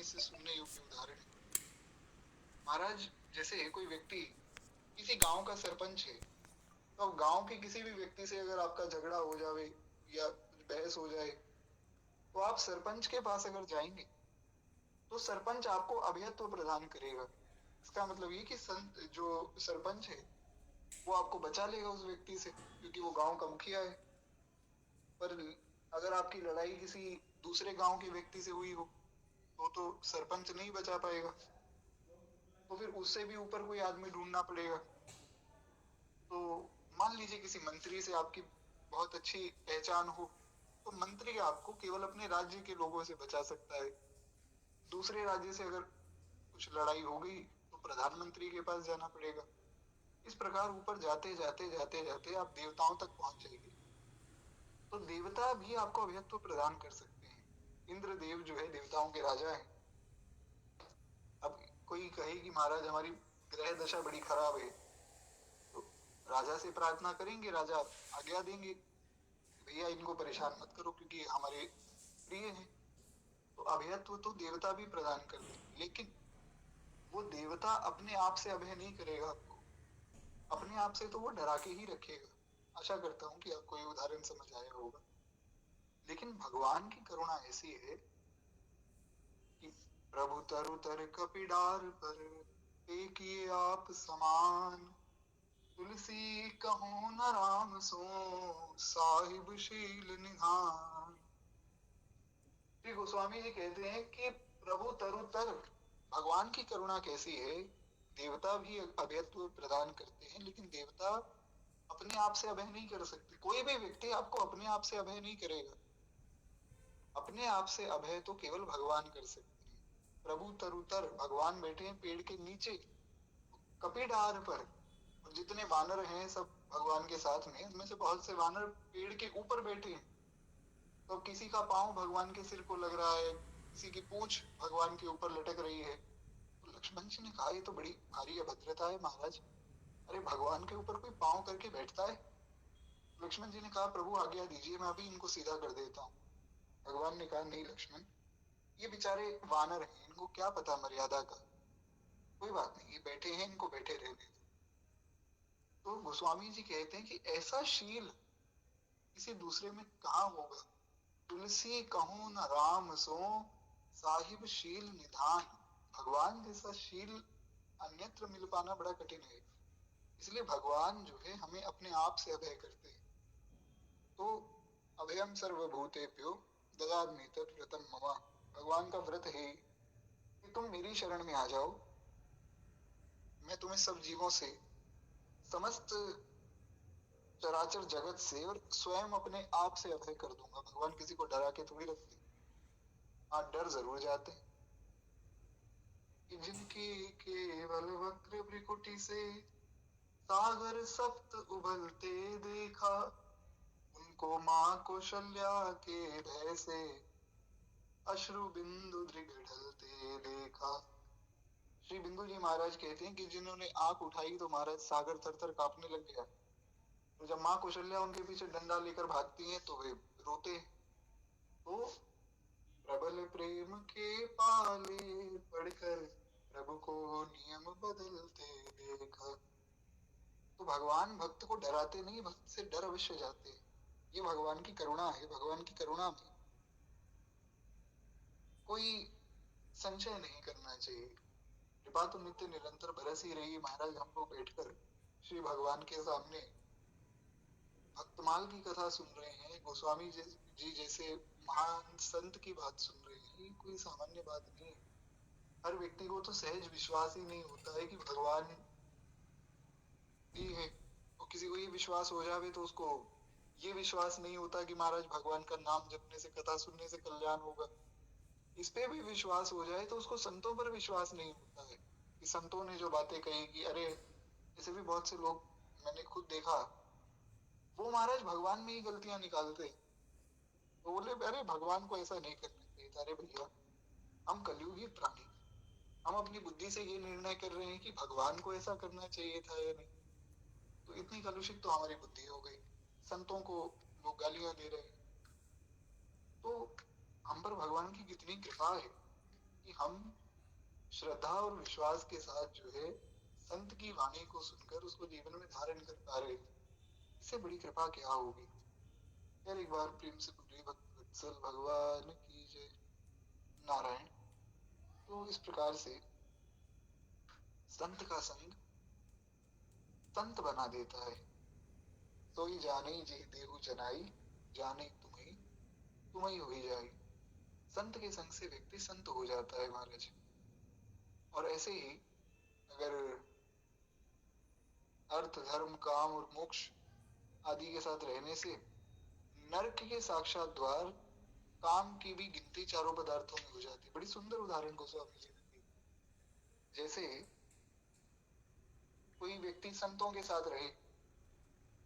से सुनने योग्य उदाहरण है। महाराज, जैसे कोई व्यक्ति किसी गांव का सरपंच है, तो गांव के किसी भी व्यक्ति से अगर आपका झगड़ा हो जावे या कुछ बहस हो जाए, तो आप सरपंच के पास अगर जाएंगे तो सरपंच आपको अभयत्व प्रदान करेगा। इसका मतलब ये कि जो सरपंच है वो आपको बचा लेगा उस व्यक्ति से, क्योंकि वो गांव का मुखिया है। पर अगर आपकी लड़ाई किसी दूसरे गांव के व्यक्ति से हुई हो तो सरपंच नहीं बचा पाएगा, तो फिर उससे भी ऊपर कोई आदमी ढूंढना पड़ेगा। तो मान लीजिए किसी मंत्री से आपकी बहुत अच्छी पहचान हो, तो मंत्री आपको केवल अपने राज्य के लोगों से बचा सकता है। दूसरे राज्य से अगर कुछ लड़ाई हो गई तो प्रधानमंत्री के पास जाना पड़ेगा। इस प्रकार ऊपर जाते जाते जाते जाते आप देवताओं तक पहुंच जाएंगे। तो देवता भी आपको अभयत्व प्रदान कर सकते हैं। इंद्र देव जो है देवताओं के राजा है। अब कोई कहे कि महाराज हमारी ग्रह दशा बड़ी खराब है, तो राजा से प्रार्थना करेंगे, राजा आज्ञा देंगे कि भैया इनको परेशान मत करो क्योंकि हमारे प्रिय हैं। तो अभयत्व तो देवता भी प्रदान कर देंगे, लेकिन वो देवता अपने आप से अभय नहीं करेगा आपको। अपने आप से तो वो डरा के ही रखेगा। आशा करता हूँ कि आपको ये उदाहरण समझ आया होगा। लेकिन भगवान की करुणा ऐसी है कि प्रभु तरु तर कपिडार पर किए आप समान, तुलसी कहो न राम सो साहिब शील निधान। श्री गोस्वामी जी कहते हैं कि प्रभु तरुतर, भगवान की करुणा कैसी है। देवता भी अभयत्व प्रदान करते हैं, लेकिन देवता अपने आप से अभय नहीं कर सकते। कोई भी व्यक्ति आपको अपने आप से अभय नहीं करेगा। अपने आप से अभय तो केवल भगवान कर सकते हैं। प्रभु तरुतर, भगवान बैठे हैं पेड़ के नीचे कपीडार पर, और जितने वानर हैं सब भगवान के साथ में, उनमें से बहुत से वानर पेड़ के ऊपर बैठे हैं। तो किसी का पांव भगवान के सिर को लग रहा है, किसी की पूंछ भगवान के ऊपर लटक रही है। तो लक्ष्मण जी ने कहा ये तो बड़ी भारी अभद्रता है महाराज, अरे भगवान के ऊपर कोई पांव करके बैठता है। लक्ष्मण जी ने कहा प्रभु आज्ञा दीजिए, मैं अभी इनको सीधा कर देता हूँ। भगवान ने कहा नहीं लक्ष्मण, ये बेचारे वानर हैं, इनको क्या पता मर्यादा का, कोई बात नहीं, ये बैठे हैं, इनको बैठे रहने दो। तो गोस्वामी जी कहते हैं कि ऐसा शील किसी दूसरे में कहाँ होगा। तुलसी कहूं न राम सो साहिब शील निधान। भगवान जैसा शील अन्यत्र मिल पाना बड़ा कठिन है। इसलिए भगवान जो है हमें अपने आप से अभय करते हैं। तो अभयम सर्वभूतेभ्यो ददामि तत्व्रतम मम, भगवान का व्रत है कि तुम मेरी शरण में आ जाओ, मैं तुम्हें सब जीवों से, समस्त चराचर जगत से और स्वयं अपने आप से अभय कर दूंगा। भगवान किसी को डरा के थोड़ी रखते। हाँ, डर जरूर जाते हैं कि जिनकी केवल वक्र भ्रिकुटी से सागर सप्त उबलते देखा, उनको माँ कौशल्या के भय से अश्रु बिंदु दृघ ढलते देखा। श्री बिंदु जी महाराज कहते हैं कि जिन्होंने आंख उठाई तो महाराज सागर थर थर कांपने लग गया। तो जब माँ कौशल्या उनके पीछे डंडा लेकर भागती हैं तो वे रोते हैं। तो प्रबल प्रेम के पाले पढ़कर प्रभु को नियम बदलते देखा। तो भगवान भक्त को डराते नहीं, भक्त से डर अवश्य जाते हैं। ये भगवान की करुणा है। भगवान की करुणा में कोई संशय नहीं करना चाहिए। कृपा तो नित्य निरंतर बरस ही रही है। महाराज हम लोग बैठकर श्री भगवान के सामने भक्तमाल की कथा सुन रहे हैं, गोस्वामी जी जैसे महान संत की बात सुन रहे हैं। ये कोई सामान्य बात नहीं है। हर व्यक्ति को तो सहज विश्वास ही नहीं होता है कि भगवान भी है। और किसी को ये विश्वास हो जावे तो उसको ये विश्वास नहीं होता कि महाराज भगवान का नाम जपने से, कथा सुनने से कल्याण होगा। इस पे भी विश्वास हो जाए तो उसको संतों पर विश्वास नहीं होता है कि संतों ने जो बातें कही कि अरे, ऐसे भी बहुत से लोग मैंने खुद देखा, वो महाराज भगवान में ही गलतियां निकालते हैं। तो बोले अरे भगवान को ऐसा नहीं करना चाहिए था। अरे भैया, हम कलयुगी प्राणी, हम अपनी बुद्धि से ये निर्णय कर रहे हैं कि भगवान को ऐसा करना चाहिए था या नहीं। तो इतनी कलुषित तो हमारी बुद्धि हो गई। संतों को लोग गालियां दे रहे हैं। तो हम पर भगवान की कितनी कृपा है कि हम श्रद्धा और विश्वास के साथ जो है संत की वाणी को सुनकर उसको जीवन में धारण कर पा रहे। इससे बड़ी कृपा क्या होगी। यार एक बार प्रेम से बोलिए भक्त वत्सल भगवान की जय। नारायण। तो इस प्रकार से संत का संग संत बना देता है। सोई जाने जी देहु जनाई, जाने तुम्हें तुम्हें हो ही जाए। संत के संग से व्यक्ति संत हो जाता है महाराज। और ऐसे ही अगर अर्थ धर्म काम और मोक्ष आदि के साथ रहने से नरक के साक्षात द्वार काम की भी गिनती चारों पदार्थों में हो जाती है। बड़ी सुंदर उदाहरण गोस्वामी जी ने दी। जैसे कोई व्यक्ति संतों के साथ रहे,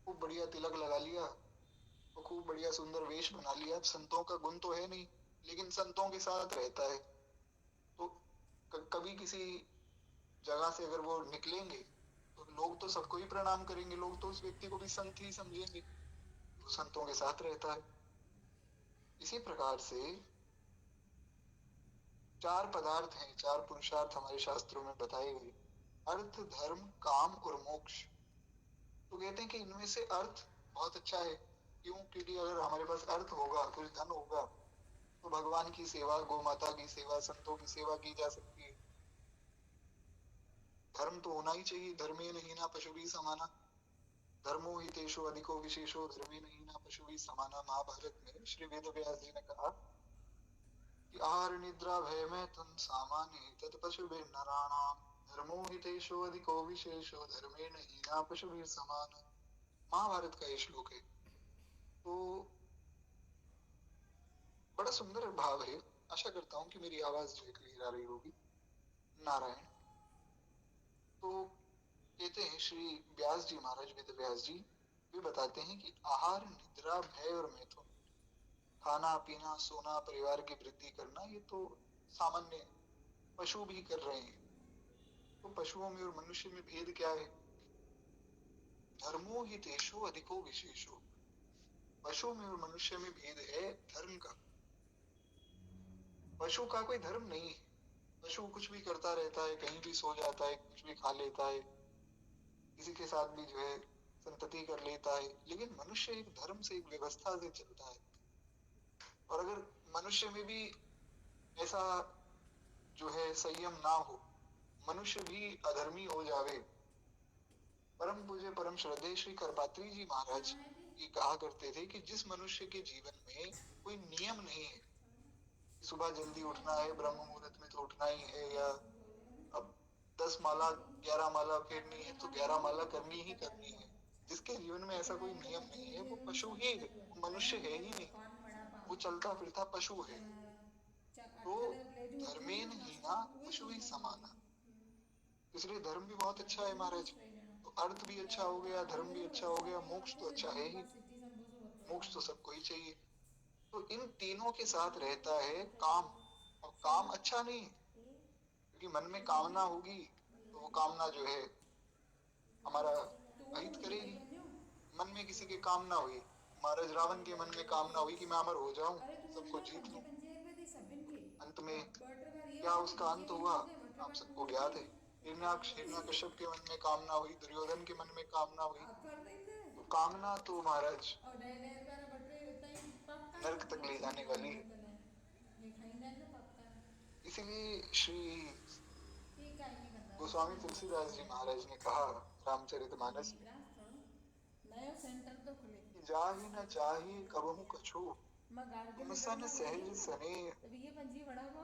खूब बढ़िया तिलक लगा लिया और खूब बढ़िया सुंदर वेश बना लिया। अब संतों का गुण तो है नहीं, लेकिन संतों के साथ रहता है। तो कभी किसी जगह से अगर वो निकलेंगे तो लोग तो सबको ही प्रणाम करेंगे, लोग तो उस व्यक्ति को भी संत ही समझेंगे। वो संतों के साथ रहता है। इसी प्रकार से चार पदार्थ हैं, चार पुरुषार्थ हमारे शास्त्रों में बताए गए, अर्थ धर्म काम और मोक्ष। तो कहते हैं कि इनमें से अर्थ बहुत अच्छा है। क्यों? क्योंकि अगर हमारे पास अर्थ होगा, कुछ धन होगा, तो भगवान की सेवा, गौ माता की सेवा, संतों की सेवा की जा सकती है। धर्म तो होना ही चाहिए, धर्मेण हीना पशुभिः समाना, धर्मो हितेषु अधिको विशेषो धर्मेण हीना पशुभिः समाना। महाभारत में श्री वेद व्यास जी ने कहा कि आहार निद्रा भय में तुम सामान्य तत्पशुभिः नराणाम, धर्मो हितेषु अधिको विशेषो धर्मेण हीना पशुभिः समाना। महाभारत का ये श्लोक है। तो बड़ा सुंदर भाव है। आशा करता हूँ कि मेरी आवाज जो है क्लियर आ रही होगी। नारायण। तो कहते हैं श्री व्यास जी महाराज, वेद व्यास जी, वे बताते हैं कि आहार निद्रा भय और मैथुन, खाना पीना सोना परिवार की वृद्धि करना, ये तो सामान्य पशु भी कर रहे हैं। तो पशुओं में और मनुष्य में भेद क्या है? धर्मो हितेषु अधिको विशेषो। पशु में और मनुष्य में भेद है धर्म का। पशु का कोई धर्म नहीं है। पशु कुछ भी करता रहता है, कहीं भी सो जाता है, कुछ भी खा लेता है, किसी के साथ भी जो है संतति कर लेता है। लेकिन मनुष्य एक धर्म से, एक व्यवस्था से चलता है। और अगर मनुष्य में भी ऐसा जो है संयम ना हो, मनुष्य भी अधर्मी हो जावे। परम पूज्य परम श्रद्धेय श्री करपात्री जी महाराज ये कहा करते थे कि जिस मनुष्य के जीवन में कोई नियम नहीं है, सुबह जल्दी उठना है, ब्रह्म मुहूर्त में तो उठना ही है, या अब 10 माला 11 माला फेरनी है तो 11 माला करनी ही करनी है, जिसके जीवन में ऐसा कोई नियम नहीं है, वो पशु ही है, वो मनुष्य है ही नहीं, वो चलता फिरता पशु है। तो धर्मेण हीना पशु ही समाना। इसलिए धर्म भी बहुत अच्छा है महाराज। तो अर्थ भी अच्छा हो गया, धर्म भी अच्छा हो गया, मोक्ष तो अच्छा है ही। मोक्ष तो सबको ही चाहिए। तो इन तीनों के साथ रहता है काम। और काम अच्छा नहीं है, क्योंकि मन में कामना होगी तो वो कामना जो है हमारा अहित करेगी। मन में किसी के कामना हुई, महाराज रावण के मन में कामना हुई कि मैं अमर हो जाऊं, सबको जीत लूं। अंत में क्या उसका अंत हुआ आप सबको ज्ञात है। हिरण्याक्ष हिरण्यकश्यप के मन में कामना हुई, दुर्योधन के मन में कामना हुई। तो कामना तो महाराज नरक तक ले जाने वाली है। इसीलिए श्री गोस्वामी तुलसीदास जी महाराज ने कहा रामचरितमानस में कि जाहि न चाहि कबहु कछु, तुम सन सहज सने,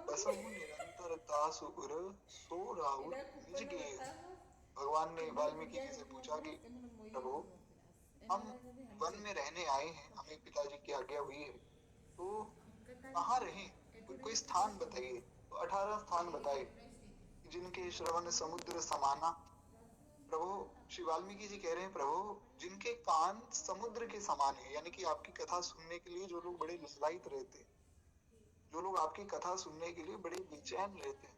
बसहु निरंतर तासु उर, सो राहुल निज गेह। भगवान ने वाल्मीकि जी से पूछा कि प्रभु, हम वन में रहने आए हैं, हमें पिताजी की आज्ञा हुई है, तो कहाँ रहें? कोई स्थान बताइए। तो 18 स्थान बताए, जिनके श्रवण समुद्र समाना। प्रभु श्री वाल्मीकि जी कह रहे हैं, प्रभु जिनके कान समुद्र के समान है, यानी कि आपकी कथा सुनने के लिए जो लोग बड़े लालायित रहते हैं, जो लोग आपकी कथा सुनने के लिए बड़े बेचैन रहते हैं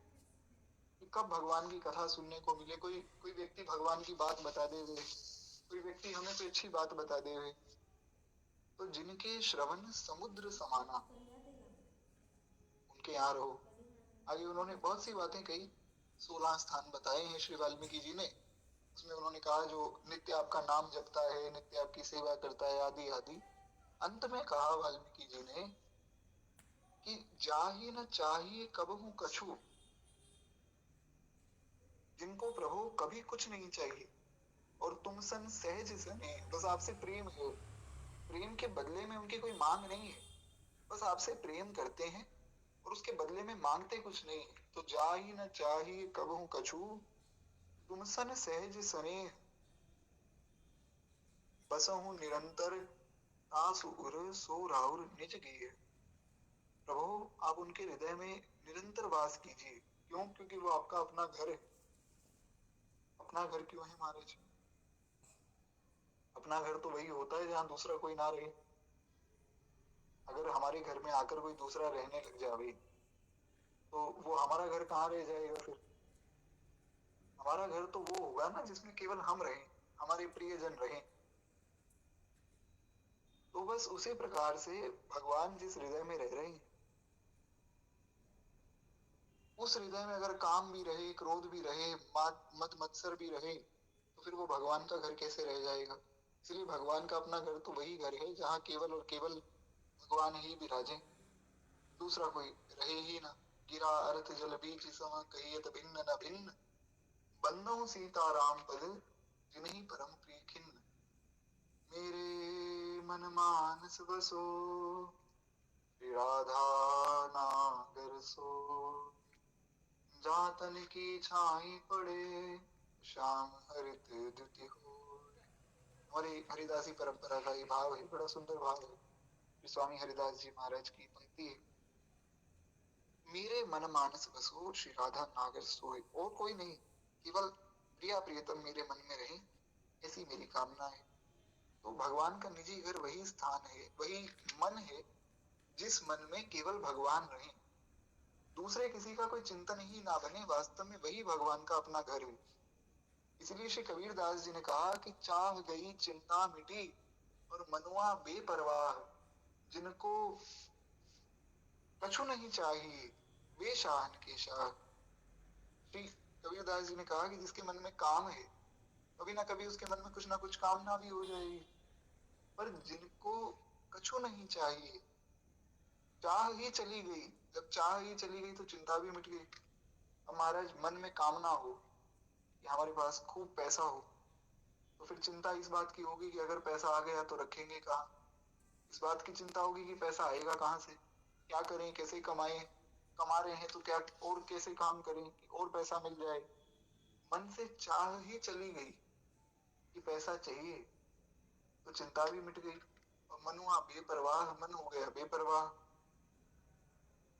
कि कब भगवान की कथा सुनने को मिले, कोई कोई व्यक्ति भगवान की बात बता दे, कोई व्यक्ति हमें कोई अच्छी बात बता दे। तो जिनके श्रवण समुद्र समाना, उनके यहाँ रहो। आगे उन्होंने बहुत सी बातें कही, 16 स्थान बताए हैं श्री वाल्मीकि जी ने। उसमें उन्होंने कहा जो नित्य आपका नाम जपता है, नित्य आपकी सेवा करता है, आदि आदि। अंत में कहा वाल्मीकि जी ने कि जाहि न चाहिए कबहू कछु, जिनको प्रभु कभी कुछ नहीं चाहिए, और तुम सन सहज सने, बस आपसे प्रेम है, प्रेम के बदले में उनकी कोई मांग नहीं है, बस आपसे प्रेम करते हैं और उसके बदले में मांगते कुछ नहीं है। तो जाहि न चाहिए कबहू कछु, तुम सन सहज सने, बसहु निरंतर तासु उर सो राउर निज गिए। प्रभु आप उनके हृदय में निरंतर वास कीजिए। क्यों? क्योंकि वो आपका अपना घर है। अपना घर क्यों है महाराज? अपना घर तो वही होता है जहां दूसरा कोई ना रहे। अगर हमारे घर में आकर कोई दूसरा रहने लग जाए तो वो हमारा घर कहाँ रह जाएगा फिर? हमारा घर तो वो होगा ना जिसमें केवल हम रहें, हमारे प्रियजन रहें। तो बस उसी प्रकार से भगवान जिस हृदय में रह रहे हैं, उस हृदय में अगर काम भी रहे, क्रोध भी रहे, मत मत्सर भी रहे, तो फिर वो भगवान का घर कैसे रह जाएगा? इसलिए भगवान का अपना घर तो वही घर है जहाँ केवल और केवल भगवान ही विराजे, दूसरा कोई रहे ही ना। गिरा अर्थ जल बीच सम कहियत भिन्न न भिन्न, बंदो सीता राम पद जिन्हीं परम प्रिय खिन्न। मेरे मन मानस बसो, श्री राधा नागर सो, जातन की छाई पड़े, श्याम हरित द्युति हो। हमारी हरिदासी परंपरा का ये भाव है, बड़ा सुंदर भाव है। स्वामी हरिदास जी महाराज की पंक्ति है, मेरे मन मानस बसो श्री राधा नागर सोए। और कोई नहीं, केवल प्रिया प्रियतम मेरे मन में रहे, ऐसी मेरी कामना है। तो भगवान का निजी घर वही स्थान है, वही मन है जिस मन में केवल भगवान रहे, दूसरे किसी का कोई चिंतन ही ना बने। वास्तव में वही भगवान का अपना घर है। इसलिए श्री कबीर दास जी ने कहा कि चाह गई चिंता मिटी और मनुआ बेपरवाह, जिनको कछु नहीं चाहिए वे शाहन के शाह। श्री कबीर दास जी ने कहा कि जिसके मन में काम है, कभी ना कभी उसके मन में कुछ ना कुछ कामना भी हो जाएगी। पर जिनको कछु नहीं चाहिए, चाह ही चली गई, जब चाह ही चली गई तो चिंता भी मिट गई। अब महाराज मन में कामना हो कि हमारे पास खूब पैसा हो, तो फिर चिंता इस बात की होगी कि अगर पैसा आ गया तो रखेंगे कहाँ। इस बात की चिंता होगी कि पैसा आएगा कहाँ से, क्या करें, कैसे कमाएं, कमा रहे हैं तो क्या और कैसे काम करें कि और पैसा मिल जाए। मन से चाह ही चली गई कि पैसा चाहिए, तो चिंता भी मिट गई और मन हुआ बेपरवाह, मन हो गया बेपरवाह।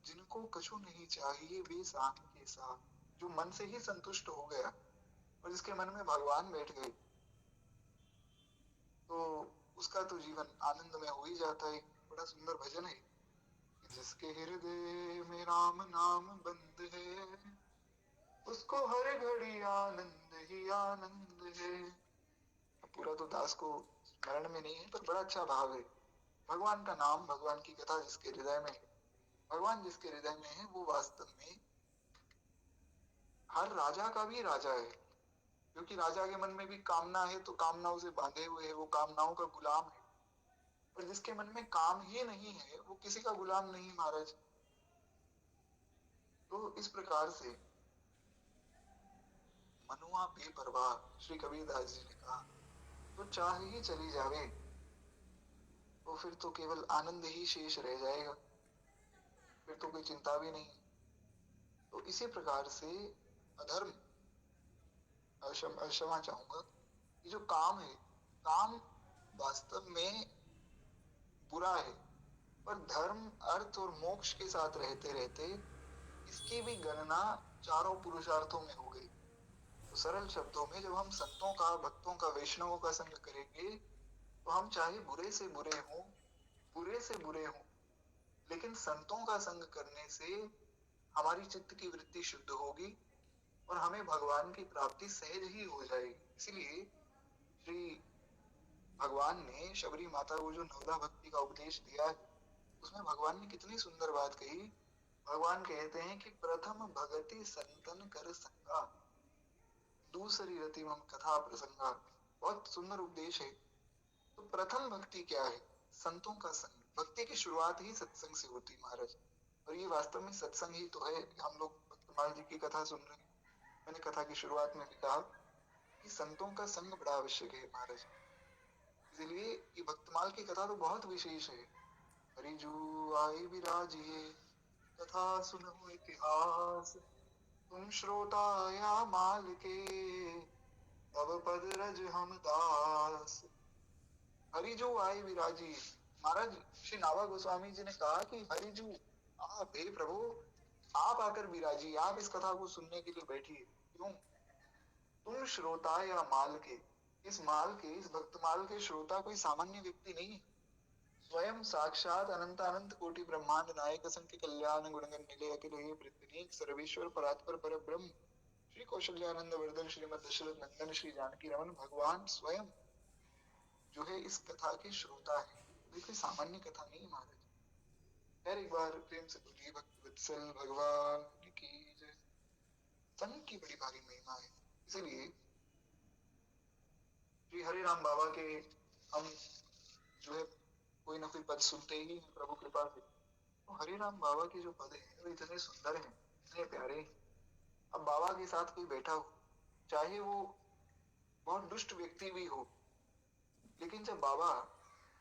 जिनको कछु नहीं चाहिए वे साथ के साथ, जो मन से ही संतुष्ट हो गया और जिसके मन में भगवान बैठ गए, तो उसका तो जीवन आनंद में हो ही जाता है। बड़ा सुंदर भजन है, जिसके हृदय में राम नाम बंद है, उसको हर घड़ी आनंद ही आनंद है। अब पूरा तो दास को स्मरण में नहीं है, पर बड़ा अच्छा भाव है। भगवान का नाम, भगवान की कथा जिसके हृदय में है, भगवान जिसके हृदय में है, वो वास्तव में हर राजा का भी राजा है। क्योंकि राजा के मन में भी कामना है, तो कामनाओं से बांधे हुए है, वो कामनाओं का गुलाम है। पर जिसके मन में काम ही नहीं है, वो किसी का गुलाम नहीं महाराज। तो इस प्रकार से मनुआ बेपरवाह, श्री कबीरदास जी ने कहा, तो चाह ही चली जावे, तो फिर तो केवल आनंद ही शेष रह जाएगा, फिर तो कोई चिंता भी नहीं। तो इसी प्रकार से अधर्म, क्षमा चाहूंगा, ये जो काम है, काम वास्तव में बुरा है, पर धर्म, अर्थ और मोक्ष के साथ रहते रहते इसकी भी गणना चारों पुरुषार्थों में हो गई। तो सरल शब्दों में, जब हम संतों का, भक्तों का, वैष्णवों का संग करेंगे, तो हम चाहे बुरे से बुरे हों, बुरे से बुरे हों, लेकिन संतों का संग करने से हमारी चित्त की वृत्ति शुद्ध होगी और हमें भगवान की प्राप्ति सहज ही हो जाएगी। इसलिए श्री भगवान ने शबरी माता को जो नवदा भक्ति का उपदेश दिया है, उसमें भगवान ने कितनी सुंदर बात कही। भगवान कहते हैं कि प्रथम भगति संतन कर संगा, दूसरी रति मम कथा प्रसंगा। बहुत सुंदर उपदेश है। तो प्रथम भक्ति क्या है? संतों का संग। भक्ति की शुरुआत ही सत्संग से होती है महाराज, और ये वास्तव में सत्संग ही तो है। हम लोग भक्तमाल जी की कथा सुन रहे हैं। मैंने कथा की शुरुआत में भी कहा कि संतों का संग बड़ा आवश्यक है महाराज। इसलिए ये भक्तमाल की कथा तो बहुत विशेष है। हरिजू आई विराजिए, कथा सुनो इतिहास, तुम श्रोता या माल के, तब पद रज हम दास। हरिजू आए विराजी। महाराज श्री नावा गोस्वामी जी ने कहा कि हरिजू, आप हे प्रभु, आप आकर विराजी, आप इस कथा को सुनने के लिए बैठिए। क्यों? तुम श्रोता या माल के, इस माल के, इस भक्तमाल के श्रोता कोई सामान्य व्यक्ति नहीं है। स्वयं साक्षात अनंत अनंत कोटि ब्रह्मांड नायक असंख्य कल्याण गुणगण निलय अखिल पृथ्वी सर्वेश्वर परात्पर पर ब्रह्म श्री कौशल्यानंद वर्धन श्रीमद दशरथ नंदन श्री जानकी रमन भगवान स्वयं जो है इस कथा के श्रोता है। देखिए सामान्य कथा नहीं महाराज। खैर एक बार प्रेम से बोलिए भक्त वत्सल भगवान की जय। संत की बड़ी भारी महिमा है। इसलिए श्री हरे राम बाबा के हम जो है कोई ना कोई पद सुनते ही हैं प्रभु कृपा से। तो हरे राम बाबा के जो पद हैं वो इतने सुंदर हैं, इतने प्यारे हैं। अब बाबा के साथ कोई बैठा हो, चाहे वो बहुत दुष्ट व्यक्ति भी हो, लेकिन जब बाबा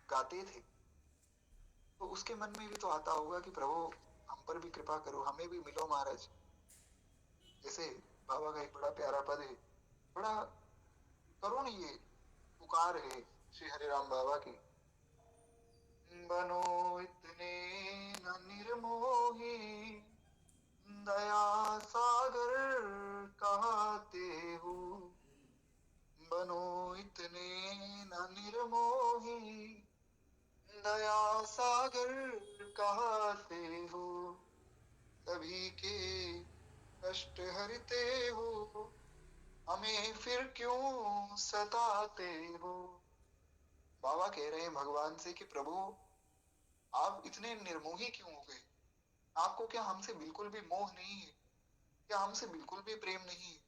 गाते थे तो उसके मन में भी तो आता होगा कि प्रभु हम पर भी कृपा करो, हमें भी मिलो महाराज। जैसे बाबा का एक बड़ा प्यारा पद है, बड़ा करुण ये पुकार है श्री हरे राम बाबा की। बनो इतने न निर्मोही, दया सागर कहते हो। बनो इतने न निर्मोही, दया सागर कहते हो। सभी के कष्ट हरते हो, हमें फिर क्यों सताते हो। बाबा कह रहे हैं भगवान से कि प्रभु आप इतने निर्मोही क्यों हो गए? आपको क्या हमसे बिल्कुल भी मोह नहीं है? क्या हमसे बिल्कुल भी प्रेम नहीं है?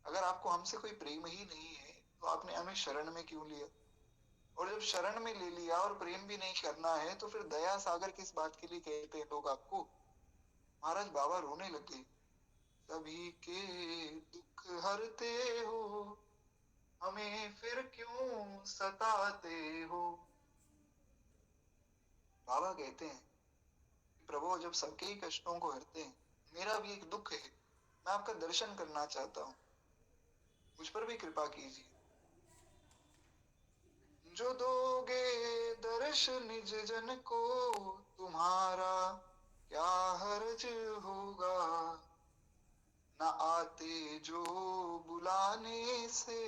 अगर आपको हमसे कोई प्रेम ही नहीं है तो आपने हमें शरण में क्यों लिया? और जब शरण में ले लिया और प्रेम भी नहीं करना है तो फिर दया सागर किस बात के लिए कहते हैं लोग आपको? महाराज बाबा रोने लगे। सभी के दुख हरते हो, हमें फिर क्यों सताते हो। बाबा कहते हैं प्रभु जब सबके ही कष्टों को हरते हैं, मेरा भी एक दुख है, मैं आपका दर्शन करना चाहता हूँ, मुझ पर भी कृपा कीजिए। जो दोगे दर्श निज जन को, तुम्हारा क्या हर्ज होगा। न आते जो बुलाने से,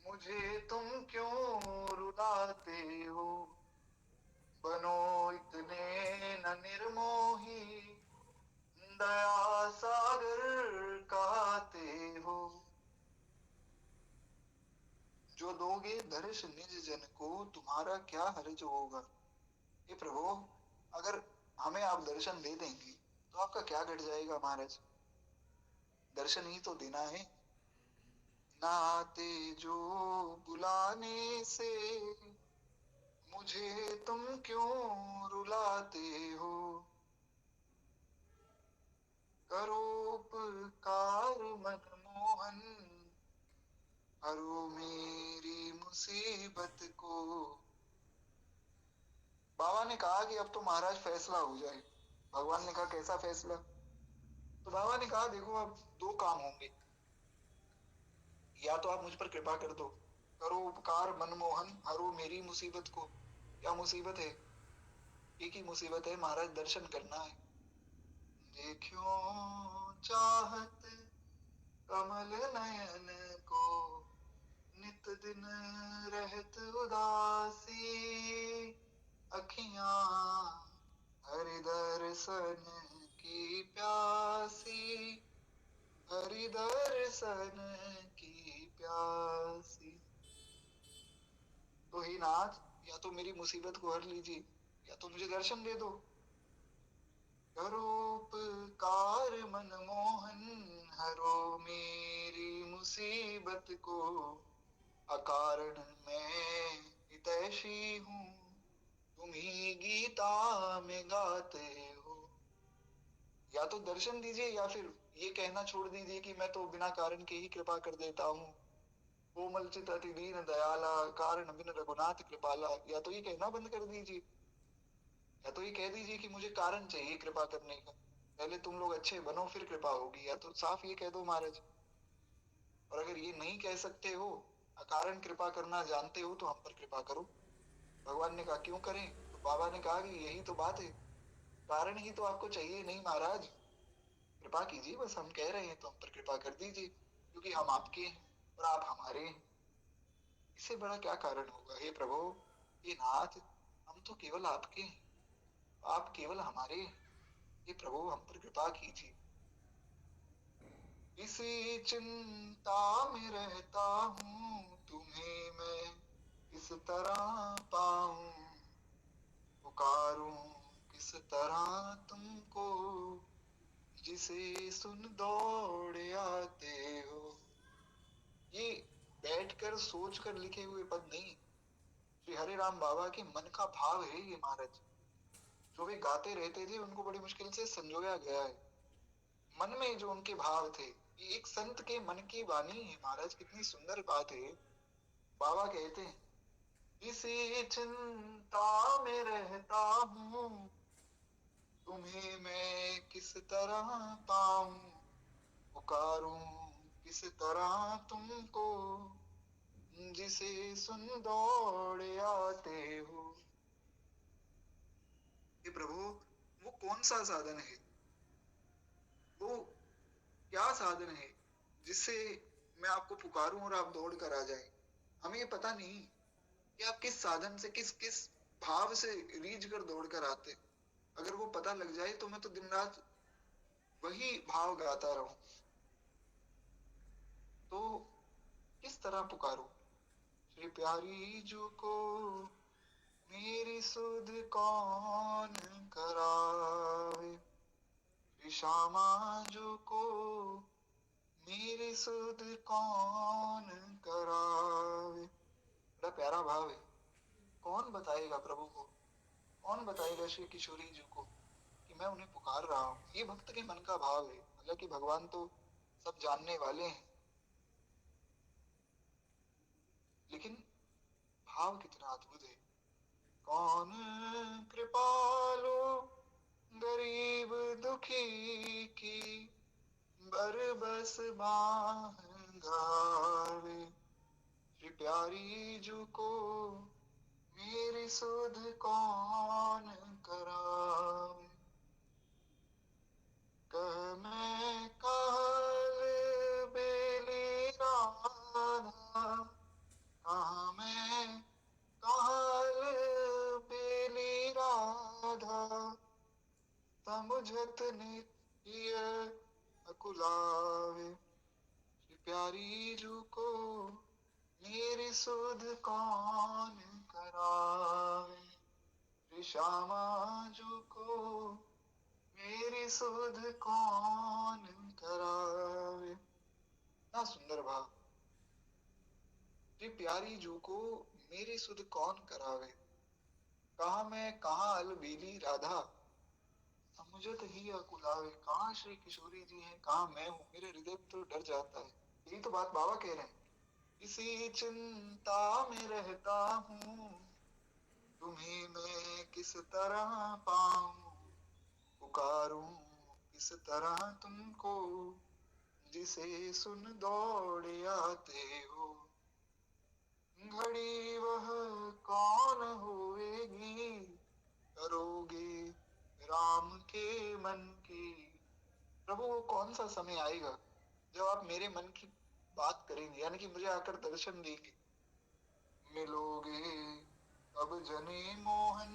मुझे तुम क्यों रुलाते हो। बनो इतने न निर्मोही, दया सागर कहते हो। जो दोगे दर्श निज जन को, तुम्हारा क्या हर्ज होगा। ये प्रभु अगर हमें आप दर्शन दे देंगे तो आपका क्या घट जाएगा महाराज? दर्शन ही तो देना है। ना आते जो बुलाने से, मुझे तुम क्यों रुलाते हो। करो उपकार मनमोहन, हरो मेरी मुसीबत को। बाबा ने कहा कि अब तो महाराज फैसला हो जाए। भगवान ने कहा कैसा फैसला? तो बाबा ने कहा देखो अब दो काम होंगे, या तो आप मुझ पर कृपा कर दो, करो उपकार मनमोहन हरो मेरी मुसीबत को। क्या मुसीबत है? एक ही मुसीबत है महाराज, दर्शन करना है। देखो चाहत कमल नयन को, नित दिन रहत उदासी। अखियां हरि दर्शन की प्यासी, हरि दर्शन की प्यासी। तो ही नाथ, या तो मेरी मुसीबत को हर लीजिए, या तो मुझे दर्शन दे दो। करोपकार मनमोहन, हरो मेरी मुसीबत को, अकारण मैं हितैषी हूँ, तुम ही गीता में गाते हो। या तो दर्शन दीजिए या फिर ये कहना छोड़ दीजिए कि मैं तो बिना कारण के ही कृपा कर देता हूँ, कोमल चित अति दीन दयाला, कारण बिन रघुनाथ कृपाला। या तो ये कहना बंद कर दीजिए, या तो ये कह दीजिए कि मुझे कारण चाहिए कृपा करने का, पहले तुम लोग अच्छे बनो फिर कृपा होगी। या तो साफ ये कह दो महाराज। और अगर ये नहीं कह सकते हो, अकारण कृपा करना जानते हो, तो हम पर कृपा करो। भगवान ने कहा क्यों करें, तो बाबा ने कहा कि यही तो बात है, कारण ही तो आपको चाहिए नहीं महाराज, कृपा कीजिए, बस हम कह रहे हैं तो हम पर कृपा कर दीजिए, क्योंकि हम आपके हैं और आप हमारे हैं। इससे बड़ा क्या कारण होगा। हे प्रभु, हे नाथ, हम तो केवल आपके हैं, आप केवल हमारे हैं। हे प्रभु, हम पर कृपा कीजिए। इसी चिंता में रहता हूँ, तुम्हें मैं किस तरह पाऊं, पुकारूं किस तरह तुमको, जिसे सुन दौड़े आते हो। ये बैठकर सोच कर लिखे हुए पद नहीं, श्री हरे राम बाबा के मन का भाव है ये महाराज। जो वे गाते रहते थे उनको बड़ी मुश्किल से संजोया गया है, मन में जो उनके भाव थे। ये एक संत के मन की वाणी है महाराज, कितनी सुंदर बात है। बाबा कहते हैं, इसी चिंता में रहता हूँ, तुम्हें मैं किस तरह पाऊं, पुकारूं किस तरह तुमको, जिसे सुन दौड़े आते हो। ये प्रभु, वो कौन सा साधन है, वो क्या साधन है जिससे मैं आपको पुकारूं और आप दौड़ कर आ जाएं। हमें ये पता नहीं कि आप किस साधन से, किस किस भाव से रीझ कर दौड़ कर आते। अगर वो पता लग जाए तो मैं तो दिन रात वही भाव गाता रहूं। तो किस तरह पुकारूं, श्री प्यारी जू को मेरी सुध कौन करावे, श्री श्यामा जू को मेरी सुध कौन करावे। बड़ा प्यारा भाव है। कौन बताएगा प्रभु को, कौन बताएगा श्री किशोरी जी को कि मैं उन्हें पुकार रहा हूँ। ये भक्त के मन का भाव है। हालांकि भगवान तो सब जानने वाले हैं, लेकिन भाव कितना अद्भुत है। कौन कृपालु गरीब दुखी की, बरबस बाह गावे, श्री प्यारी जू को मेरी सुध कौन करावे। कह मैं काल बेली राधा, कहाँ मैं काल बेली राधा, समुझत नित्य अकुलावे, श्री प्यारी जू को मेरी सुध कौन करावे, श्री श्यामा जू को मेरी सुध कौन करावे। ना सुंदर भाव, श्री प्यारी जू को मेरी सुध कौन करावे, कहा मैं कहाँ अलबेली राधा, समुझत ही अकुलावे। कहाँ श्री किशोरी जी हैं, कहाँ मैं हूँ, मेरे हृदय तो डर जाता है। यही तो बात बाबा कह रहे हैं, इसी चिंता में रहता हूँ, तुम्हें मैं किस तरह पाऊं, पुकारूं किस तरह तुमको, जिसे सुन दौड़े आते हो। घड़ी वह कौन होएगी, करोगे राम के मन की। प्रभु, वो कौन सा समय आएगा जब आप मेरे मन की बात करेंगे, यानी कि मुझे आकर दर्शन देंगे, मिलोगे अब जने मोहन,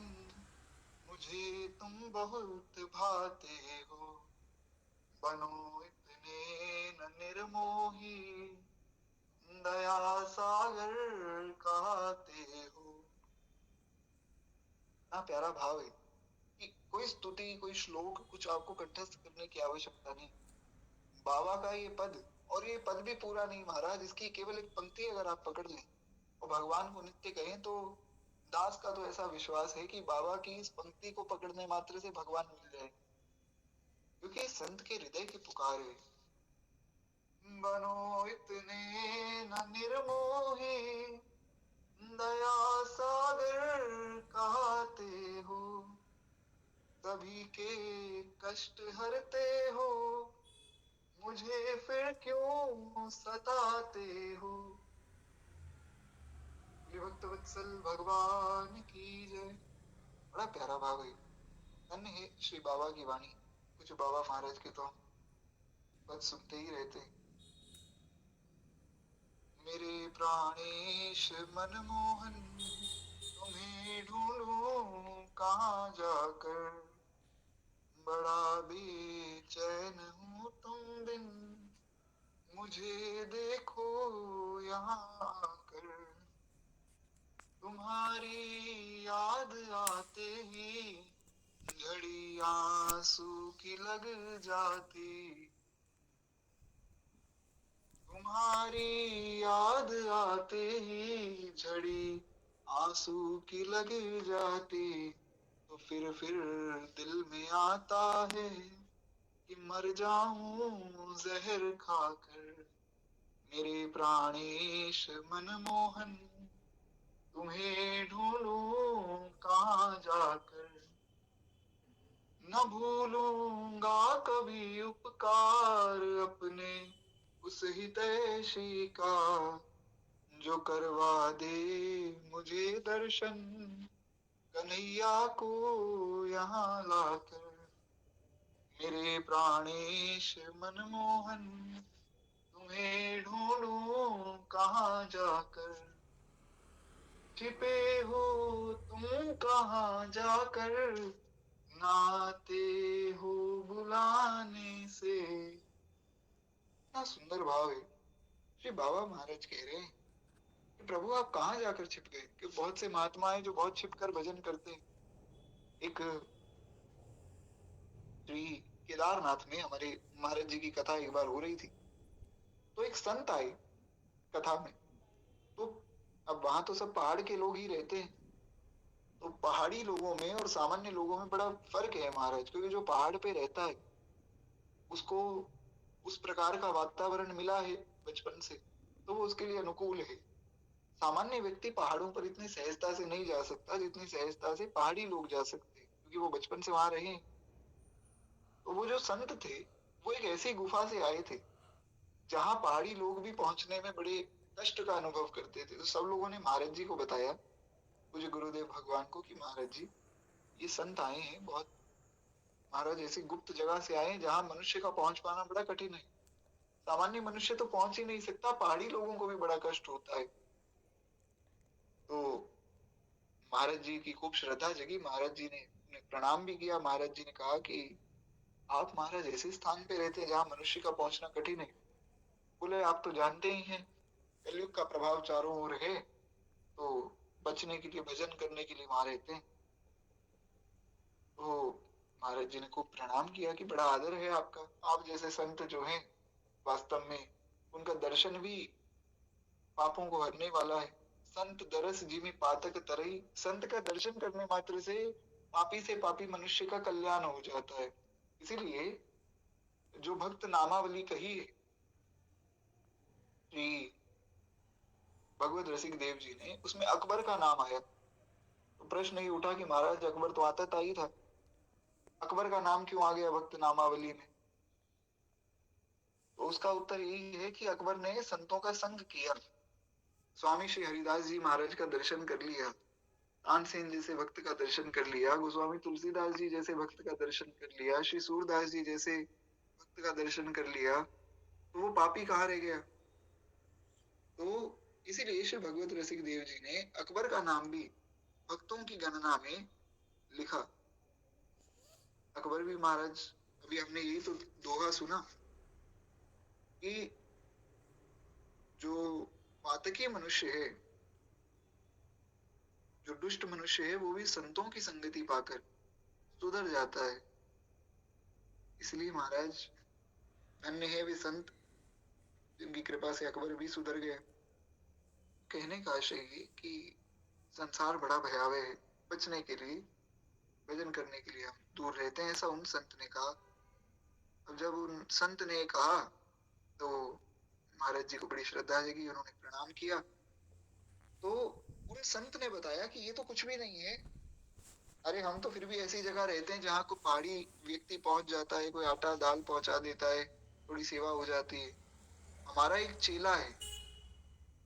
मुझे तुम बहुत भाते हो, बनो इतने न निर्मोही, दया सागर कहते हो। ना प्यारा भाव है कि कोई स्तुति, कोई श्लोक कुछ आपको कंठस्थ करने की आवश्यकता नहीं। बाबा का ये पद, और ये पद भी पूरा नहीं महाराज, इसकी केवल एक पंक्ति अगर आप पकड़ लें और भगवान को नित्य कहें, तो दास का तो ऐसा विश्वास है कि बाबा की इस पंक्ति को पकड़ने मात्र से भगवान मिल जाए, क्योंकि संत के हृदय की पुकार है। बनो इतने न निर्मोही, दया सागर कहते हो, सभी के कष्ट हरते हो, मुझे फिर क्यों सताते हो। भक्त वत्सल भगवान की जय। बड़ा प्यारा भाव है। धन्य है श्री बाबा की वाणी। कुछ बाबा महाराज के तो हम पद सुनते ही रहते हैं। मेरे प्राणेश मनमोहन, तुम्हें ढूंढूं कहाँ जाकर, बड़ा बेचैन हूँ तुम बिन, मुझे देखो यहाँ आकर। तुम्हारी याद आते ही घड़ी आंसू की लग जाती, तुम्हारी याद आते ही झड़ी आंसू की लग जाती, तो फिर दिल में आता है कि मर जाऊं जहर खाकर। मेरे प्राणेश मनमोहन, तुम्हें ढूंढूं कहाँ जाकर, न भूलूंगा कभी उपकार अपने उस हितैषी का, जो करवा दे मुझे दर्शन कन्हैया को यहाँ लाकर। मेरे प्राणेश मनमोहन, तुम्हें ढूंढूं कहाँ जाकर, छिपे हो तुम कहाँ जाकर, नाते हो बुलाने से। इतना सुंदर भाव है। श्री बाबा महाराज कह रहे हैं कि प्रभु आप कहाँ जाकर छिप गए, कि बहुत से महात्मा हैं जो बहुत छिपकर भजन करते हैं। एक श्री केदारनाथ में हमारे महाराज जी की कथा एक बार हो रही थी, तो एक संत आए कथा में। तो अब वहां तो सब पहाड़ के लोग ही रहते हैं, तो पहाड़ी लोगों में और सामान्य लोगों में बड़ा फर्क है महाराज, क्योंकि जो पहाड़ पे रहता है उसको उस प्रकार का वातावरण मिला है बचपन से, तो वो उसके लिए अनुकूल है। सामान्य व्यक्ति पहाड़ों पर इतनी सहजता से नहीं जा सकता जितनी सहजता से पहाड़ी लोग जा सकते हैं, क्योंकि वो बचपन से वहां रहे। तो वो जो संत थे वो एक ऐसी गुफा से आए थे जहां पहाड़ी लोग भी पहुंचने में बड़े कष्ट का अनुभव करते थे। तो सब लोगों ने महाराज जी को बताया, मुझे गुरुदेव भगवान को, कि महाराज जी ये संत आए हैं, बहुत महाराज ऐसी गुप्त जगह से आए हैं जहां मनुष्य का पहुंच पाना बड़ा कठिन है। सामान्य मनुष्य तो पहुंच ही नहीं सकता, पहाड़ी लोगों को भी बड़ा कष्ट होता है। तो महाराज जी की खूब श्रद्धा जगी। महाराज जी ने उन्हें प्रणाम भी किया। महाराज जी ने कहा कि आप महाराज ऐसे स्थान पे रहते हैं जहाँ मनुष्य का पहुंचना कठिन है। बोले आप तो जानते ही हैं कलयुग का प्रभाव चारों ओर है, तो बचने के लिए भजन करने के लिए वहां रहते हैं। तो महाराज जी ने खूब प्रणाम किया कि बड़ा आदर है आपका, आप जैसे संत जो हैं वास्तव में उनका दर्शन भी पापों को हरने वाला है। संत दरस जिमि पातक तरई, संत का दर्शन करने मात्र से पापी से पापी मनुष्य का कल्याण हो जाता है। इसीलिए जो भक्त नामावली कही है श्री भगवत रसिक देव जी ने, उसमें अकबर का नाम आया। तो प्रश्न ये उठा कि महाराज अकबर तो आता ही था, अकबर का नाम क्यों आ गया भक्त नामावली में? तो उसका उत्तर यही है कि अकबर ने संतों का संग किया। स्वामी श्री हरिदास जी महाराज का दर्शन कर लिया, तानसेन जैसे भक्त का दर्शन कर लिया, गोस्वामी तुलसीदास जी जैसे भक्त का दर्शन कर लिया, श्री सूरदास जी जैसे भक्त का दर्शन कर लिया, तो वो पापी कहाँ रह गया? तो इसीलिए श्री भगवत रसिक देव जी ने अकबर का नाम भी भक्तों की गणना में लिखा। अकबर भी महाराज, अभी हमने यही तो दोहा सुना कि जो पातकी मनुष्य है, जो दुष्ट मनुष्य है, वो भी संतों की संगति पाकर सुधर जाता है। इसलिए महाराज धन्य है वे संत जिनकी कृपा से अकबर भी सुधर गया। कहने का आशय ये कि संसार बड़ा भयावह है, बचने के लिए, भजन करने के लिए हम दूर रहते हैं, ऐसा उन संत ने कहा। अब जब उन संत ने कहा तो महाराज जी को बड़ी श्रद्धा जगी, उन्होंने प्रणाम किया। तो उन संत ने बताया कि ये तो कुछ भी नहीं है, अरे हम तो फिर भी ऐसी जगह रहते हैं जहाँ कोई पहाड़ी व्यक्ति पहुंच जाता है, कोई आटा दाल पहुंचा देता है, थोड़ी सेवा हो जाती है। हमारा एक चेला है,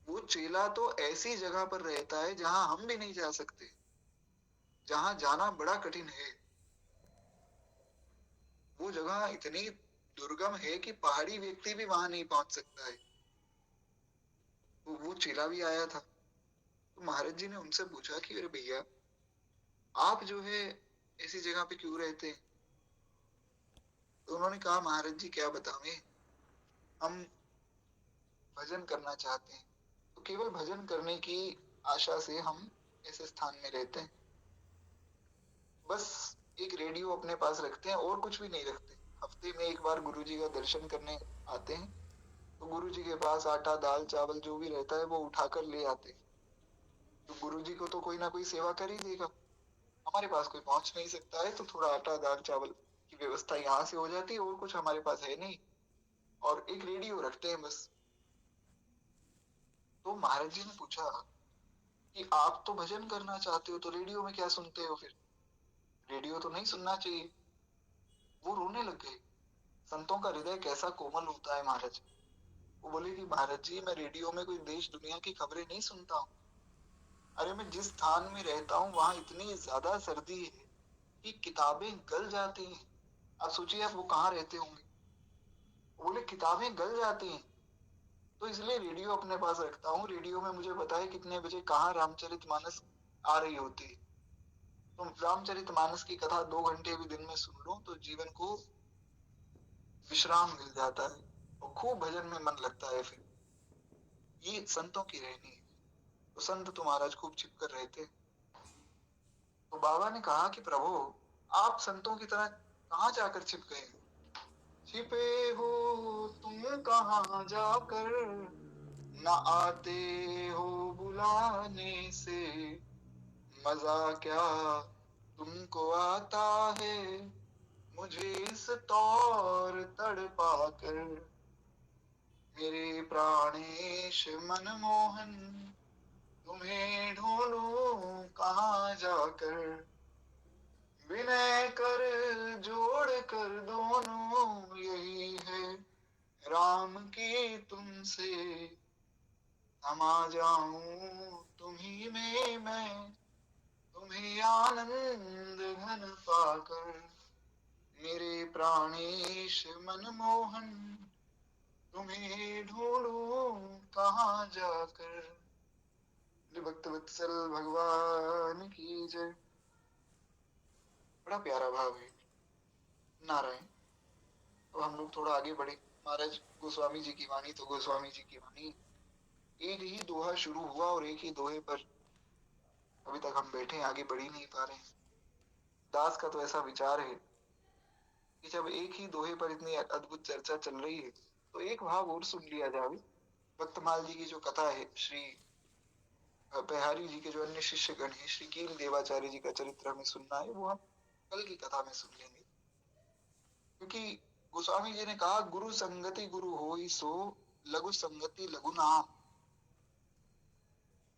वो चेला तो ऐसी जगह पर रहता है जहां हम भी नहीं जा सकते, जहां जाना बड़ा कठिन है। वो जगह इतनी दुर्गम है कि पहाड़ी व्यक्ति भी वहां नहीं पहुंच सकता है। तो वो चेला भी आया था। तो महाराज जी ने उनसे पूछा कि अरे भैया, आप जो है ऐसी जगह पे क्यों रहते हैं? तो उन्होंने कहा महाराज जी क्या बतावें, हम भजन करना चाहते हैं, तो केवल भजन करने की आशा से हम ऐसे स्थान में रहते हैं। बस एक रेडियो अपने पास रखते हैं और कुछ भी नहीं रखते। हफ्ते में एक बार गुरु जी का दर्शन करने आते हैं, तो गुरु जी के पास आटा दाल चावल जो भी रहता है वो उठाकर ले आते हैं। तो गुरु जी को तो कोई ना कोई सेवा कर ही देगा, हमारे पास कोई पहुंच नहीं सकता है, तो थोड़ा आटा दाल चावल की व्यवस्था यहाँ से हो जाती है, और कुछ हमारे पास है नहीं, और एक रेडियो रखते हैं बस। तो महाराज जी ने पूछा कि आप तो भजन करना चाहते हो, तो रेडियो में क्या सुनते हो फिर? रेडियो तो नहीं सुनना चाहिए। वो रोने लग गए। संतों का हृदय कैसा कोमल होता है महाराज। वो बोले कि महाराज जी, मैं रेडियो में कोई देश दुनिया की खबरें नहीं सुनता हूँ। अरे मैं जिस स्थान में रहता हूँ वहां इतनी ज्यादा सर्दी है कि किताबें गल जाती हैं। आप सोचिए आप वो कहाँ रहते होंगे। वो बोले किताबें गल जाती हैं, तो इसलिए रेडियो अपने पास रखता हूँ, रेडियो में मुझे बताए कितने बजे कहाँ रामचरितमानस आ रही होती है। तो रामचरितमानस की कथा 2 घंटे भी दिन में सुन लो तो जीवन को विश्राम मिल जाता है और खूब भजन में मन लगता है फिर। ये संतों की रहनी है। तो संत तो महाराज खूब छिप कर रहे थे। तो बाबा ने कहा कि प्रभु, आप संतों की तरह कहाँ जाकर छिप गए? छिपे हो तुम कहाँ जाकर, न आते हो बुलाने से, मजा क्या तुमको आता है मुझे इस तौर तड़पा कर। मेरे प्राणेश मनमोहन, तुम्हें ढूंढूं कहाँ जाकर। विनय कर जोड़ कर दोनों यही है राम की तुमसे, समा जाऊं तुम्ही में मैं, तुम्हें आनंद घन पाकर। मेरे प्राणेश मनमोहन, तुम्हें ढूंढूं कहाँ जाकर। भक्त वत्सल भगवान की जय। बड़ा प्यारा भाव है। नारायण। तो हम लोग थोड़ा आगे बढ़े। महाराज गोस्वामी जी की वाणी तो गोस्वामी जी की वाणी, एक ही दोहा शुरू हुआ और एक ही दोहे पर अभी तक हम बैठे हैं, आगे बढ़ ही नहीं पा रहे हैं। दास का तो ऐसा विचार है कि जब एक ही दोहे पर इतनी अद्भुत चर्चा चल रही है तो एक भाव और सुन लिया जाए। भक्तमाल जी की जो कथा है, श्री बिहारी जी के जो अन्य शिष्य गण है, श्री कील देवाचार्य जी का चरित्र हमें सुनना है, वो हम कल की कथा में सुन लेंगे। क्योंकि गोस्वामी जी ने कहा गुरु संगति गुरु होई सो, लघु संगति लघु नाम।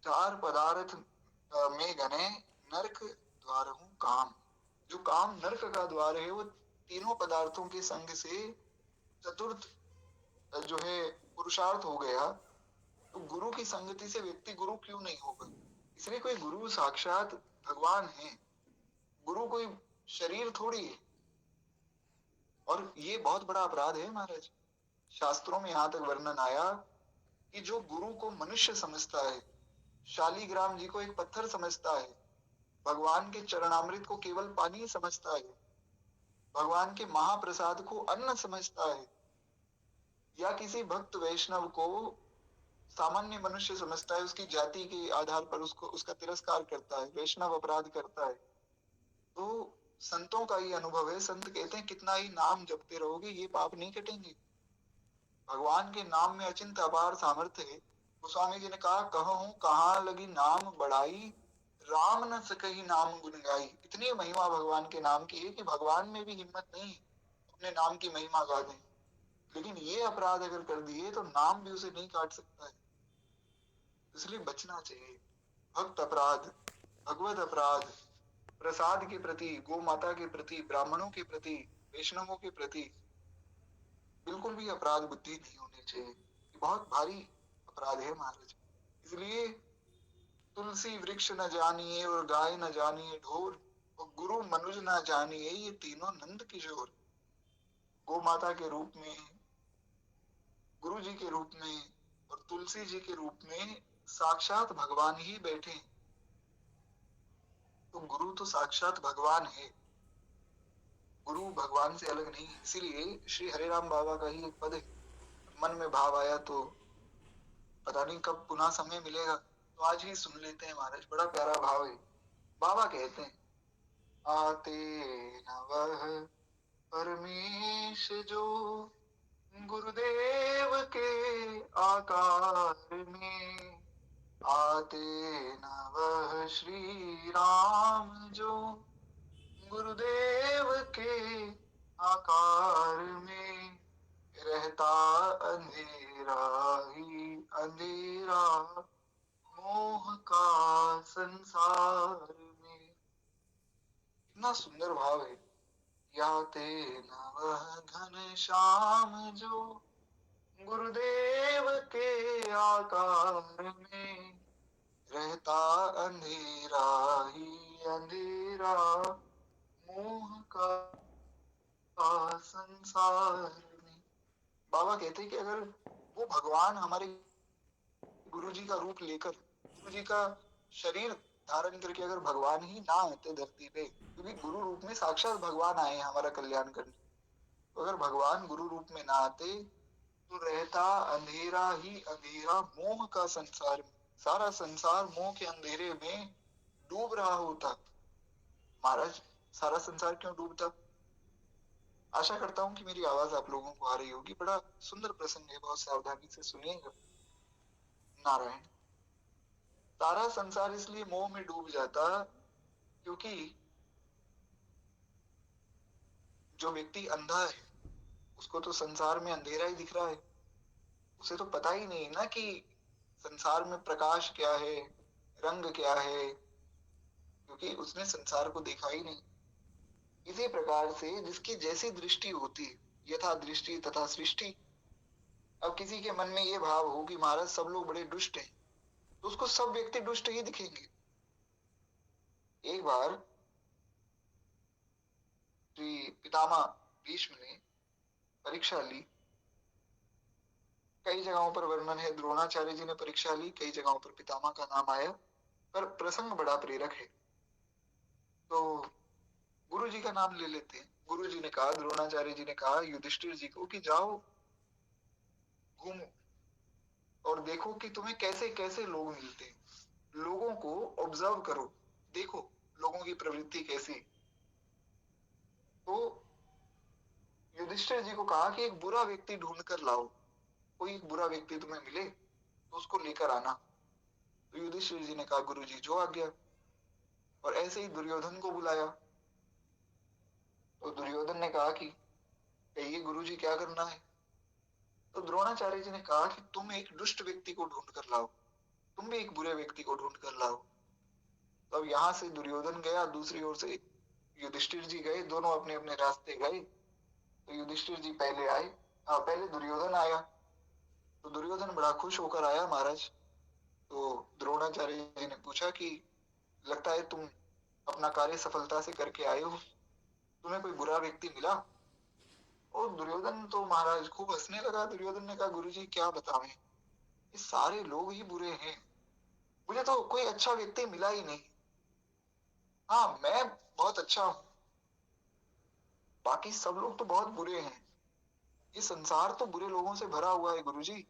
चार पदार्थ में गने, नरक द्वार हूं काम। जो काम नरक का द्वार है वो तीनों पदार्थों के संग से चतुर्थ जो है पुरुषार्थ हो गया। तो गुरु की संगति से व्यक्ति गुरु क्यों नहीं होगा? इसलिए कोई गुरु साक्षात भगवान है, गुरु कोई शरीर थोड़ी है। और ये बहुत बड़ा अपराध है महाराज। शास्त्रों में यहाँ तक वर्णन आया कि जो गुरु को मनुष्य समझता है, शालीग्राम जी को एक पत्थर समझता है, भगवान के चरणामृत को केवल पानी समझता है, भगवान के महाप्रसाद को अन्न समझता है, या किसी भक्त वैष्णव को सामान्य मनुष्य समझता है, उसकी जाति के आधार पर उसको उसका तिरस्कार करता है, वैष्णव अपराध करता है, तो संतों का ही अनुभव है। संत कहते हैं कितना ही नाम जपते रहोगे ये पाप नहीं कटेंगे। भगवान के नाम में अचिंत अपार सामर्थ्य है। गोस्वामी जी ने कहा, कहूं कहाँ लगी नाम बढ़ाई, राम न सकहि नाम गुण गाई। इतनी महिमा भगवान के नाम की है कि भगवान में भी हिम्मत नहीं अपने नाम की महिमा गा दें। लेकिन ये अपराध अगर कर दिए तो नाम भी उसे नहीं काट सकता है, इसलिए बचना चाहिए। भक्त अपराध, भगवत अपराध, प्रसाद के प्रति, गौ माता के प्रति, ब्राह्मणों के प्रति, वैष्णवों के प्रति बिल्कुल भी अपराध बुद्धि नहीं होनी चाहिए। ये बहुत भारी अपराध है महाराज। इसलिए तुलसी वृक्ष न जानिए और गाय न जानिए ढोर, और गुरु मनुज न जानिए ये तीनों नंद किशोर। गौ माता के रूप में, गुरु जी के रूप में और तुलसी जी के रूप में साक्षात भगवान ही बैठे। तो गुरु तो साक्षात भगवान है, गुरु भगवान से अलग नहीं। इसीलिए श्री हरिराम बाबा का ही एक पद है, मन में भाव आया तो पता नहीं कब पुनः समय मिलेगा तो आज ही सुन लेते हैं महाराज। बड़ा प्यारा भाव है। बाबा कहते हैं, आते न वह परमेश जो गुरुदेव के आकार में, आते न वह श्री राम जो गुरुदेव के आकार में, रहता अंधेरा ही अंधेरा मोह का संसार में। इतना सुंदर भाव है। याते न वह घन श्याम जो गुरुदेव के आकार में, रहता अंधेरा ही अंधेरा मोह का संसार में। बाबा कहते हैं कि अगर वो भगवान हमारे गुरु जी का रूप लेकर, गुरु जी का शरीर धारण करके अगर भगवान ही ना आते धरती पे, क्योंकि गुरु रूप में साक्षात भगवान आए हैं हमारा कल्याण करने, तो अगर भगवान गुरु रूप में ना आते तो रहता अंधेरा ही अंधेरा मोह का संसार में, सारा संसार मोह के अंधेरे में डूब रहा होता। महाराज सारा संसार क्यों डूबता? आशा करता हूँ कि मेरी आवाज आप लोगों को आ रही होगी। बड़ा सुंदर प्रसंग है, बहुत सावधानी से सुनिएगा। नारायण, सारा संसार इसलिए मोह में डूब जाता क्योंकि जो व्यक्ति अंधा है उसको तो संसार में अंधेरा ही दिख रहा है, उसे तो पता ही नहीं ना कि संसार में प्रकाश क्या है, रंग क्या है, क्योंकि उसने संसार को देखा ही नहीं। इसी प्रकार से जिसकी जैसी दृष्टि होती है, यथा दृष्टि तथा सृष्टि। अब किसी के मन में ये भाव हो कि महाराज सब लोग बड़े दुष्ट हैं, तो उसको सब व्यक्ति दुष्ट ही दिखेंगे। एक बार श्री पितामह भीष्म ने परीक्षा ली। कई जगहों पर वर्णन है द्रोणाचार्य जी ने परीक्षा ली, कई जगहों पर पितामह का नाम आया, पर प्रसंग बड़ा प्रेरक है तो गुरु जी का नाम ले लेते हैं। गुरु जी ने कहा, द्रोणाचार्य जी ने कहा युधिष्ठिर जी को कि जाओ घूमो और देखो कि तुम्हें कैसे कैसे लोग मिलते हैं, लोगों को ऑब्जर्व करो, देखो लोगों की प्रवृत्ति कैसी। तो युधिष्ठिर जी को कहा कि एक बुरा व्यक्ति ढूंढ कर लाओ, कोई एक बुरा व्यक्ति तुम्हें मिले तो उसको लेकर आना। तो युधिष्ठिर जी ने कहा गुरु जी जो आज्ञा। और ऐसे ही दुर्योधन को बुलाया। तो दुर्योधन ने कहा कि कहिए गुरु जी क्या करना है। तो द्रोणाचार्य जी ने कहा कि तुम एक दुष्ट व्यक्ति को ढूंढ कर लाओ, तुम भी एक बुरे व्यक्ति को ढूंढ कर लाओ। तो अब यहाँ से दुर्योधन गया, दूसरी ओर से युधिष्ठिर जी गए, दोनों अपने अपने रास्ते गए। तो युधिष्ठिर जी पहले आए, हाँ पहले दुर्योधन आया। तो दुर्योधन बड़ा खुश होकर आया महाराज। तो द्रोणाचार्य जी ने पूछा कि लगता है तुम अपना कार्य सफलता से करके आए हो, तुम्हें कोई बुरा व्यक्ति मिला? और दुर्योधन तो महाराज खूब हंसने लगा। दुर्योधन ने कहा गुरु जी क्या बतावें, ये सारे लोग ही बुरे हैं, मुझे तो कोई अच्छा व्यक्ति मिला ही नहीं। हाँ मैं बहुत अच्छा हूँ, बाकी सब लोग तो बहुत बुरे हैं, ये संसार तो बुरे लोगों से भरा हुआ है गुरु जी,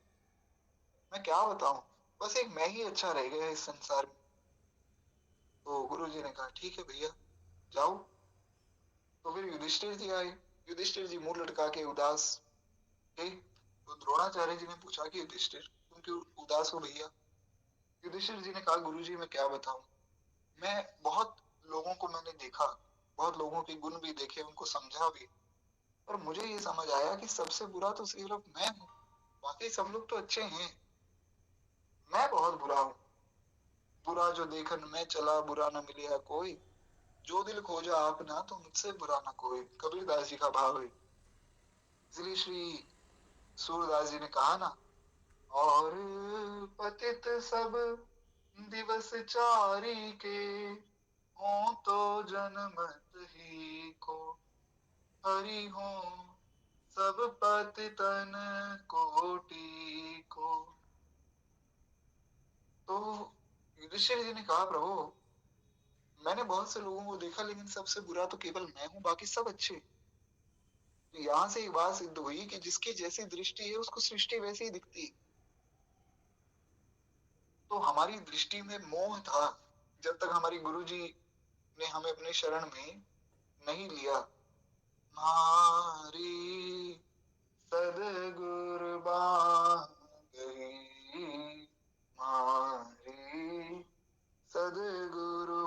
मैं क्या बताऊं, बस एक मैं ही अच्छा रह गया इस संसार में। तो गुरु जी ने कहा ठीक है भैया जाओ, तो फिर युधिष्ठिर जी आए। युधिष्ठिर जी मुंह लटका के उदास थे। तो द्रोणाचार्य जी ने पूछा कि युधिष्ठिर तुम क्यों उदास हो भैया? युधिष्ठिर जी ने कहा गुरुजी मैं क्या बताऊं, मैं बहुत लोगों को मैंने देखा, बहुत लोगों के गुण भी देखे, उनको समझा भी, पर मुझे ये समझ आया कि सबसे बुरा तो सिर्फ मैं हूँ, बाकी सब लोग तो अच्छे हैं, मैं बहुत बुरा हूँ। बुरा जो देखन मैं चला, बुरा न मिलिया कोई, जो दिल खोजा आपना तो मुझसे बुरा न कोई। कबीरदास जी का भाव है। इसलिए श्री सूरदास जी ने कहा ना, और पतित सब दिवस चारी के, हो तो जनमत ही को, हरि हो सब पतितन कोटि को। तो युधिष्ठिर जी ने कहा प्रभु मैंने बहुत से लोगों को देखा, लेकिन सबसे बुरा तो केवल मैं हूँ, बाकी सब अच्छे। तो यहाँ से एक बात सिद्ध हुई कि जिसकी जैसी दृष्टि है उसको सृष्टि वैसी ही दिखती है। तो हमारी दृष्टि में मोह था, जब तक हमारी गुरु जी ने हमें अपने शरण में नहीं लिया। मारी सदगुरु गई, मारी सदगुरु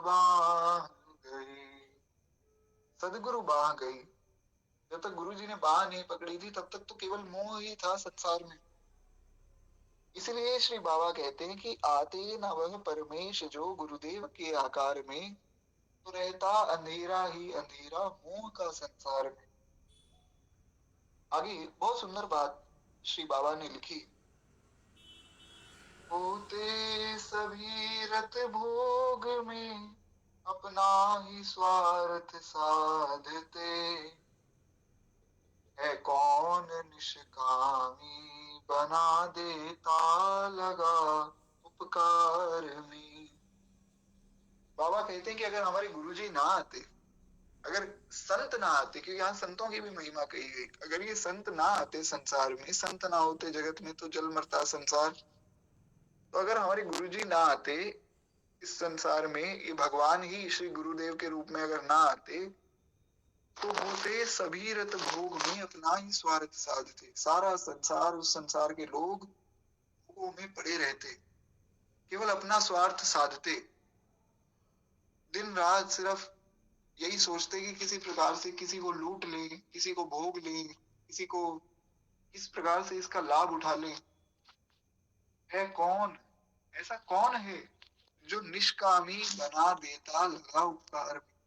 गई, सदगुरु बाह गई। जब तक गुरु जी ने बाह नहीं पकड़ी थी तब तक तो केवल मोह ही था संसार में। इसलिए श्री बाबा कहते हैं कि आते न वह परमेश जो गुरुदेव के आकार में, तो रहता अंधेरा ही अंधेरा मोह का संसार में। आगे बहुत सुंदर बात श्री बाबा ने लिखी। होते सभी रत भोग में, अपना ही स्वार्थ साधते, है कौन निष्कामी बना देता लगा उपकार में। बाबा कहते हैं कि अगर हमारे गुरुजी ना आते, अगर संत ना आते, क्योंकि यहाँ संतों की भी महिमा कही गई, अगर ये संत ना आते संसार में, संत ना होते जगत में तो जल मरता संसार। तो अगर हमारे गुरुजी ना आते इस संसार में, ये भगवान ही श्री गुरुदेव के रूप में अगर ना आते, तो होते सभी रत भोग में अपना ही स्वार्थ साधते। सारा संसार, उस संसार के लोग भोगों में पड़े रहते, केवल अपना स्वार्थ साधते, दिन रात सिर्फ यही सोचते कि किसी प्रकार से किसी को लूट ले, किसी को भोग ले, किसी को किस प्रकार से इसका लाभ उठा ले। है कौन, ऐसा कौन है जो निष्कामी बना देता लगा उपकार में।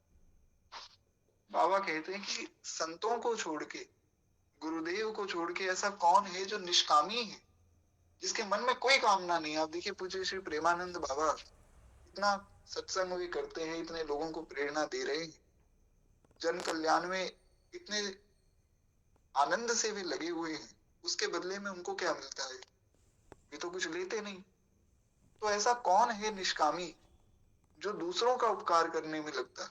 बाबा कहते हैं कि संतों को छोड़ के, गुरुदेव को छोड़ के ऐसा कौन है जो निष्कामी है, जिसके मन में कोई कामना नहीं। आप देखिए पूज्य श्री प्रेमानंद बाबा इतना सत्संग भी करते हैं, इतने लोगों को प्रेरणा दे रहे हैं, जन कल्याण में इतने आनंद से भी लगे हुए हैं, उसके बदले में उनको क्या मिलता है? ये तो कुछ लेते नहीं। तो ऐसा कौन है निष्कामी जो दूसरों का उपकार करने में लगता?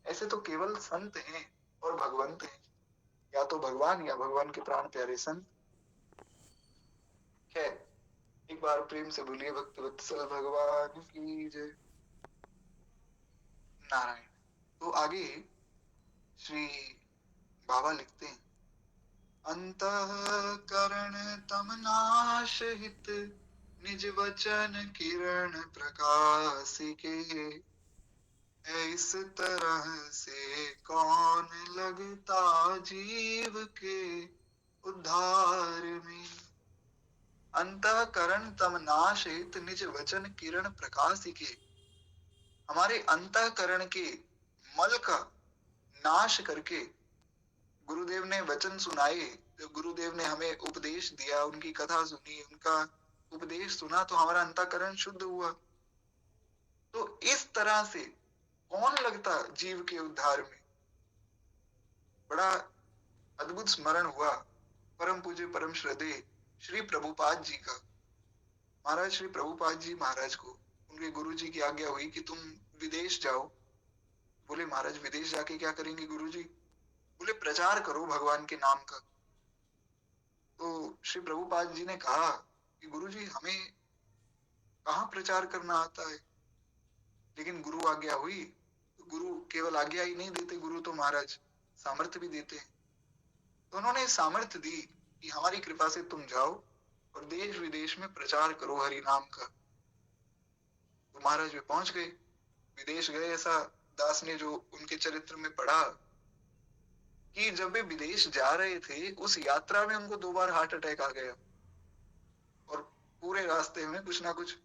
ऐसे तो केवल संत हैं और भगवंत हैं, या तो भगवान या भगवान के प्राण प्यारे संत। खैर एक बार प्रेम से बोलिए भक्त वत्सल भगवान की जय। नारायण। तो आगे श्री बाबा लिखते हैं, अंतःकरण तम नाश हित, निज वचन किरण प्रकाशिके, इस तरह से कौन लगता जीव के उद्धार में। अंतःकरण तम नाश हित, निज वचन किरण प्रकाशिके। हमारे अंतःकरण के मल का नाश करके गुरुदेव ने वचन सुनाए, जो गुरुदेव ने हमें उपदेश दिया, उनकी कथा सुनी, उनका उपदेश सुना, तो हमारा अंतःकरण शुद्ध हुआ। तो इस तरह से कौन लगता जीव के उद्धार में। बड़ा अद्भुत स्मरण हुआ परम पूज्य परम श्रद्धेय श्री प्रभुपाद जी का। महाराज श्री प्रभुपाद जी महाराज को उनके गुरु जी की आज्ञा हुई कि तुम विदेश जाओ। बोले महाराज विदेश जाके क्या करेंगे गुरु जी? बोले प्रचार करो भगवान के नाम का। तो श्री प्रभुपाद जी ने कहा कि गुरु जी हमें कहाँ प्रचार करना आता है, लेकिन गुरु आज्ञा हुई तो गुरु केवल आज्ञा ही नहीं देते, गुरु तो महाराज सामर्थ्य भी देते हैं। तो उन्होंने सामर्थ्य दी कि हमारी कृपा से तुम जाओ और देश विदेश में प्रचार करो हरि नाम का। तो महाराज वे पहुंच गए, विदेश गए। ऐसा दास ने जो उनके चरित्र में पढ़ा कि जब वे विदेश जा रहे थे उस यात्रा में उनको 2 बार हार्ट अटैक आ गया और पूरे रास्ते में कुछ ना कुछ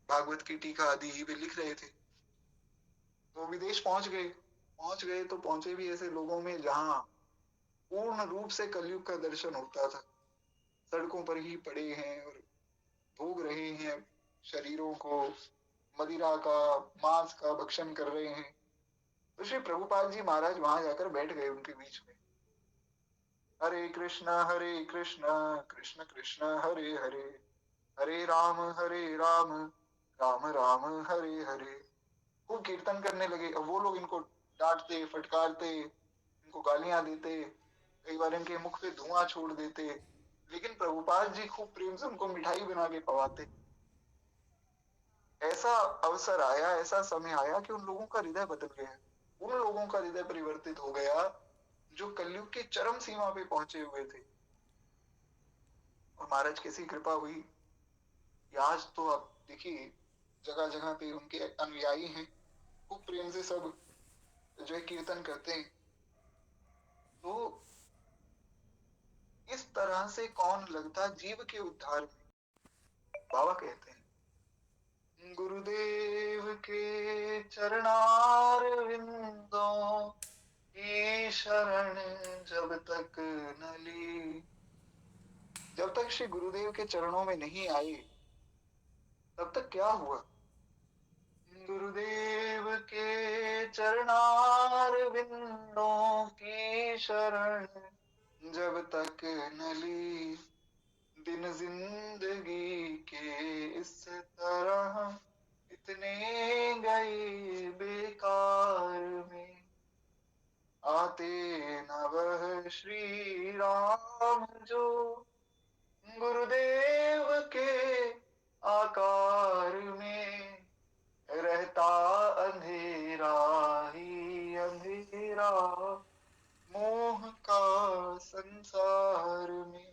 भागवत की टीका आदि ही वे लिख रहे थे। तो विदेश पहुंच गए तो पहुंचे भी ऐसे लोगों में जहां पूर्ण रूप से कलयुग का दर्शन होता था। सड़कों पर ही पड़े हैं और भोग रहे हैं शरीरों को, मदिरा का, मांस का भक्षण कर रहे हैं। तो श्री प्रभुपाद जी महाराज वहां जाकर बैठ गए उनके बीच में। हरे कृष्णा कृष्ण कृष्ण हरे हरे, हरे राम राम राम हरे हरे। खूब कीर्तन करने लगे। अब वो लोग इनको डांटते फटकारते, इनको गालियां देते, कई बार इनके मुख पे धुआं छोड़ देते, लेकिन प्रभुपाद जी खूब प्रेम से उनको मिठाई बना के खवाते। ऐसा अवसर आया, ऐसा समय आया कि उन लोगों का हृदय बदल गया। उन लोगों का हृदय परिवर्तित हो गया जो कलयुग की चरम सीमा पे पहुंचे हुए थे। और महाराज कैसी कृपा हुई कि आज तो आप देखिए जगह जगह पे उनके अनुयायी हैं, खूब प्रेम से सब जो है कीर्तन करते हैं। तो इस तरह से कौन लगता जीव के उद्धार में। बाबा कहते हैं गुरुदेव के चरणार विंदों की शरण जब तक न ली। जब तक श्री गुरुदेव के चरणों में नहीं आए तब तक क्या हुआ। गुरुदेव के चरणार विंदों की शरण जब तक न ली, दिन जिंदगी के इस तरह इतने गए बेकार में, आते न वह श्री राम जो गुरुदेव के आकार में, रहता अंधेरा ही अंधेरा मोह का संसार में।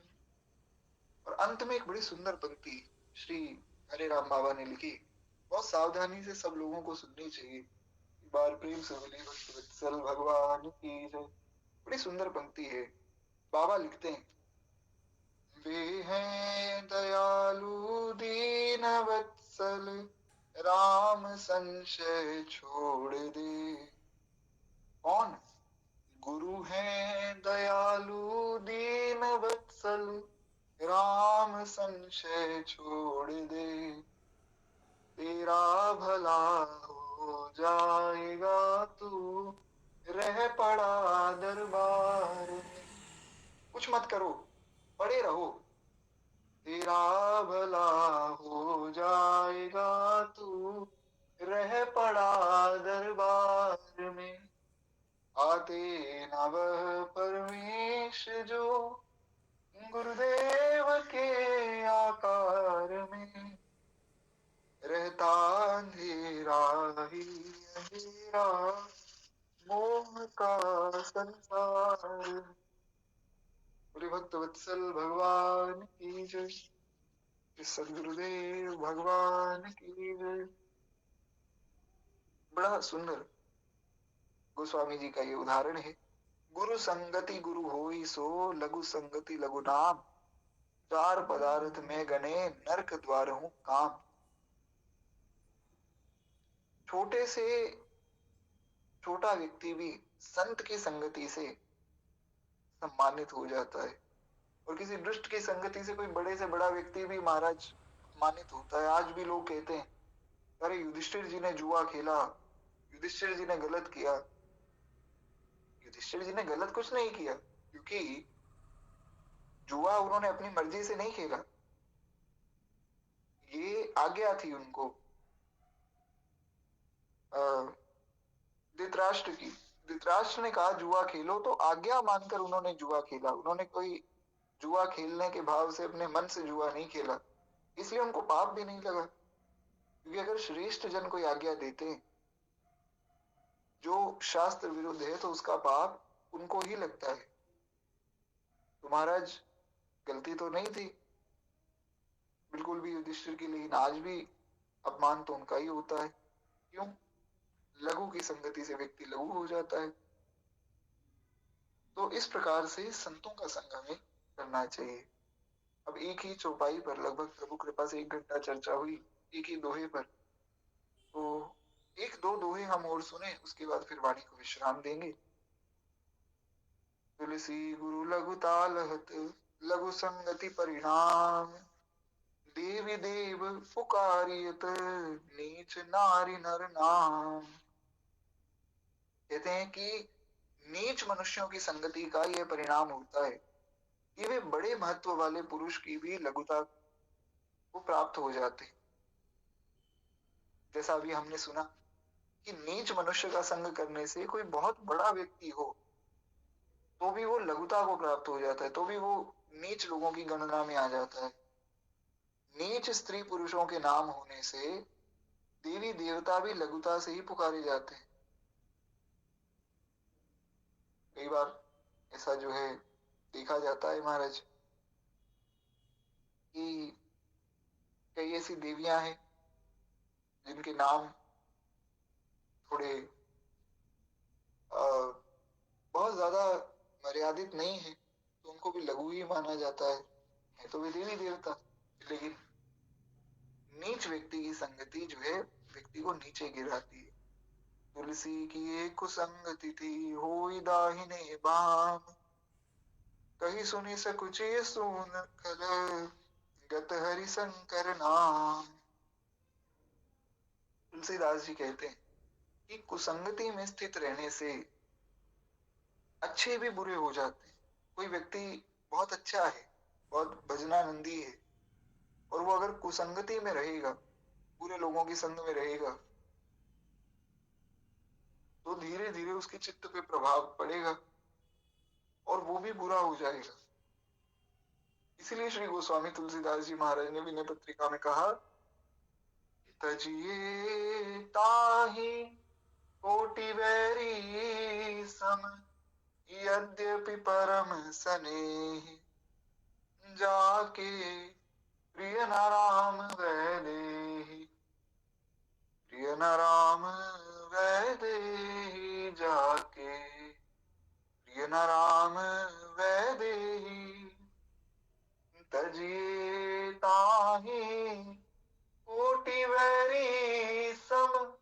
और अंत में एक बड़ी सुंदर पंक्ति श्री हरे राम बाबा ने लिखी, बहुत सावधानी से सब लोगों को सुननी चाहिए। बार प्रेम से बोली भक्त वत्सल भगवान की जय। बड़ी सुंदर पंक्ति है। बाबा लिखते हैं, वे हैं दयालु दीन वत्सल राम संशय छोड़ दे। कौन? गुरु हैं दयालु दीन वत्सल राम संशय छोड़ दे, तेरा भला हो जाएगा तू रह पड़ा दरबार में। कुछ मत करो, पड़े रहो, तेरा भला हो जाएगा तू रह पड़ा दरबार में, आते न वह परमेश जो गुरुदेव के आकार में, रहता अंधेरा ही अंधेरा मोह का संसार। बोले भक्त वत्सल भगवान की जय, सदगुरुदेव भगवान की जय। बड़ा सुंदर गोस्वामी जी का ये उदाहरण है। गुरु संगति गुरु होई सो लघु संगति लघु नाम, चार पदार्थ में गने नरक द्वार हूं काम। छोटे से छोटा व्यक्ति भी संत की संगति से सम्मानित हो जाता है, और किसी दुष्ट की संगति से कोई बड़े से बड़ा व्यक्ति भी महाराज अपमानित होता है। आज भी लोग कहते हैं अरे युधिष्ठिर जी ने जुआ खेला, युधिष्ठिर जी ने गलत किया। युधिष्ठिर जी ने गलत कुछ नहीं किया, क्योंकि जुआ उन्होंने अपनी मर्जी से नहीं खेला, ये आज्ञा थी उनको धृतराष्ट्र की। धृतराष्ट्र ने कहा जुआ खेलो, तो आज्ञा मानकर उन्होंने जुआ खेला। उन्होंने कोई जुआ खेलने के भाव से अपने मन से जुआ नहीं खेला, इसलिए उनको पाप भी नहीं लगा। क्योंकि अगर श्रेष्ठ जन कोई आज्ञा देते जो शास्त्र विरुद्ध है तो उसका पाप उनको ही लगता है। तो महाराज गलती तो नहीं थी बिल्कुल भी युधिष्ठिर की, लेकिन आज भी अपमान तो उनका ही होता है। क्यों? लघु की संगति से व्यक्ति लघु हो जाता है। तो इस प्रकार से संतों का संग हमें करना चाहिए। अब एक ही चौपाई पर लगभग प्रभु कृपा से 1 घंटा चर्चा हुई, एक ही दोहे पर। तो एक दो दोहे हम और सुने, उसके बाद फिर वाणी को विश्राम देंगे। तुलसी गुरु लघु तालहत, लघु संगति परिणाम। देवी देव पुकारियत, नीच नारी नर नाम। कहते हैं कि नीच मनुष्यों की संगति का यह परिणाम होता है कि वे बड़े महत्व वाले पुरुष की भी लघुता को प्राप्त हो जाते हैं। जैसा अभी हमने सुना कि नीच मनुष्य का संग करने से कोई बहुत बड़ा व्यक्ति हो तो भी वो लघुता को प्राप्त हो जाता है, तो भी वो नीच लोगों की गणना में आ जाता है। नीच स्त्री पुरुषों के नाम होने से देवी देवता भी लघुता से ही पुकारे जाते हैं। कई बार ऐसा जो है देखा जाता है महाराज कि कई ऐसी देवियां हैं जिनके नाम थोड़े बहुत ज्यादा मर्यादित नहीं है, तो उनको भी लघु ही माना जाता है तो वे देवी देवता। लेकिन नीच व्यक्ति की संगति जो है व्यक्ति को नीचे गिराती है। तुलसी की एक कुसंगति थी, होई दाहिने बाम। कही सुनी सकुचे सुन कल, गत हरि शंकर नाम। तुलसीदास जी कहते हैं कि कुसंगति में स्थित रहने से अच्छे भी बुरे हो जाते हैं। कोई व्यक्ति बहुत अच्छा है, बहुत भजनानंदी है, और वो अगर कुसंगति में रहेगा, बुरे लोगों की संग में रहेगा, तो धीरे धीरे उसके चित्त पे प्रभाव पड़ेगा और वो भी बुरा हो जाएगा। इसलिए श्री गोस्वामी तुलसीदास जी महाराज ने विनय पत्रिका में कहा, तजिए ताहि कोटि बैरी सम, यद्यपि परम स्नेह। जाके प्रिय न राम वैदेही, प्रिय न राम वैदेही। जाके प्रिय न राम वैदेही, तजिए ताहि कोटि बैरी सम,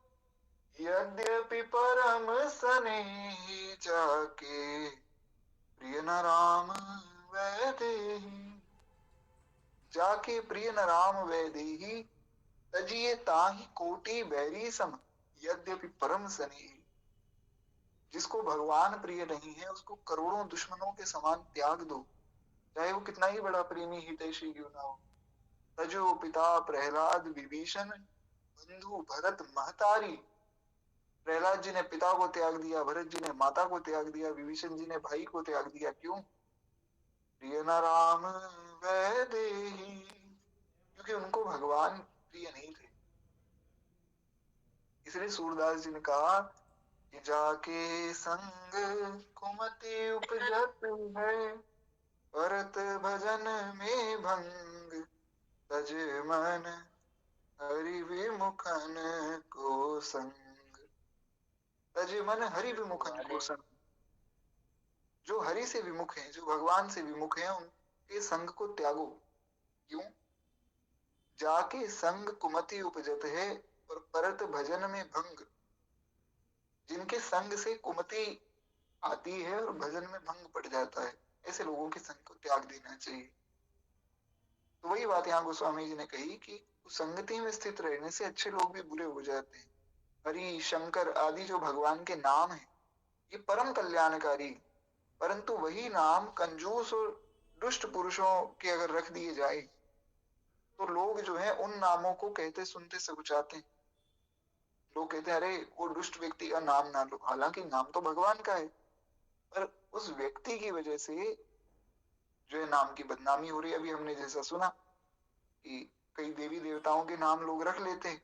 यद्यपि परम स्नेही। जाके प्रिय न राम वैदेही, जाके प्रिय न राम वैदेही। तजिए ताहि कोटि बैरी सम, यद्यपि परम स्नेही। जिसको भगवान प्रिय नहीं है उसको करोड़ों दुश्मनों के समान त्याग दो, चाहे वो कितना ही बड़ा प्रेमी हितैषी क्यों ना हो। तजो पिता प्रहलाद विभीषण, बंधु भरत महतारी। प्रहलाद जी ने पिता को त्याग दिया, भरत जी ने माता को त्याग दिया, विभीषण जी ने भाई को त्याग दिया। क्यों? प्रिय न राम वैदेही, क्योंकि उनको भगवान प्रिय नहीं थे। इसलिए सूरदास जी ने कहा कि जाके संग कुमति उपजत है, भरत भजन में भंग। तज मन हरि विमुखन को संग, तज मन हरि विमुखन को संग। जो हरि से विमुख हैं, जो भगवान से विमुख हैं, उनके संग को त्यागो। क्यों? जाके संग कुमति उपजत है और परत भजन में भंग। जिनके संग से कुमति आती है और भजन में भंग पड़ जाता है, ऐसे लोगों के संग को त्याग देना चाहिए। तो वही बात यहाँ गोस्वामी जी ने कही कि संगति में स्थित रहने से अच्छे लोग भी बुरे हो जाते हैं। हरि शंकर आदि जो भगवान के नाम है ये परम कल्याणकारी, परंतु वही नाम कंजूस और दुष्ट पुरुषों के अगर रख दिए जाए तो लोग जो है उन नामों को कहते सुनते सकुचाते हैं। लोग कहते हैं अरे वो दुष्ट व्यक्ति का नाम ना लो, हालांकि नाम तो भगवान का है, पर उस व्यक्ति की वजह से जो है नाम की बदनामी हो रही है। अभी हमने जैसा सुना कि कई देवी देवताओं के नाम लोग रख लेते हैं,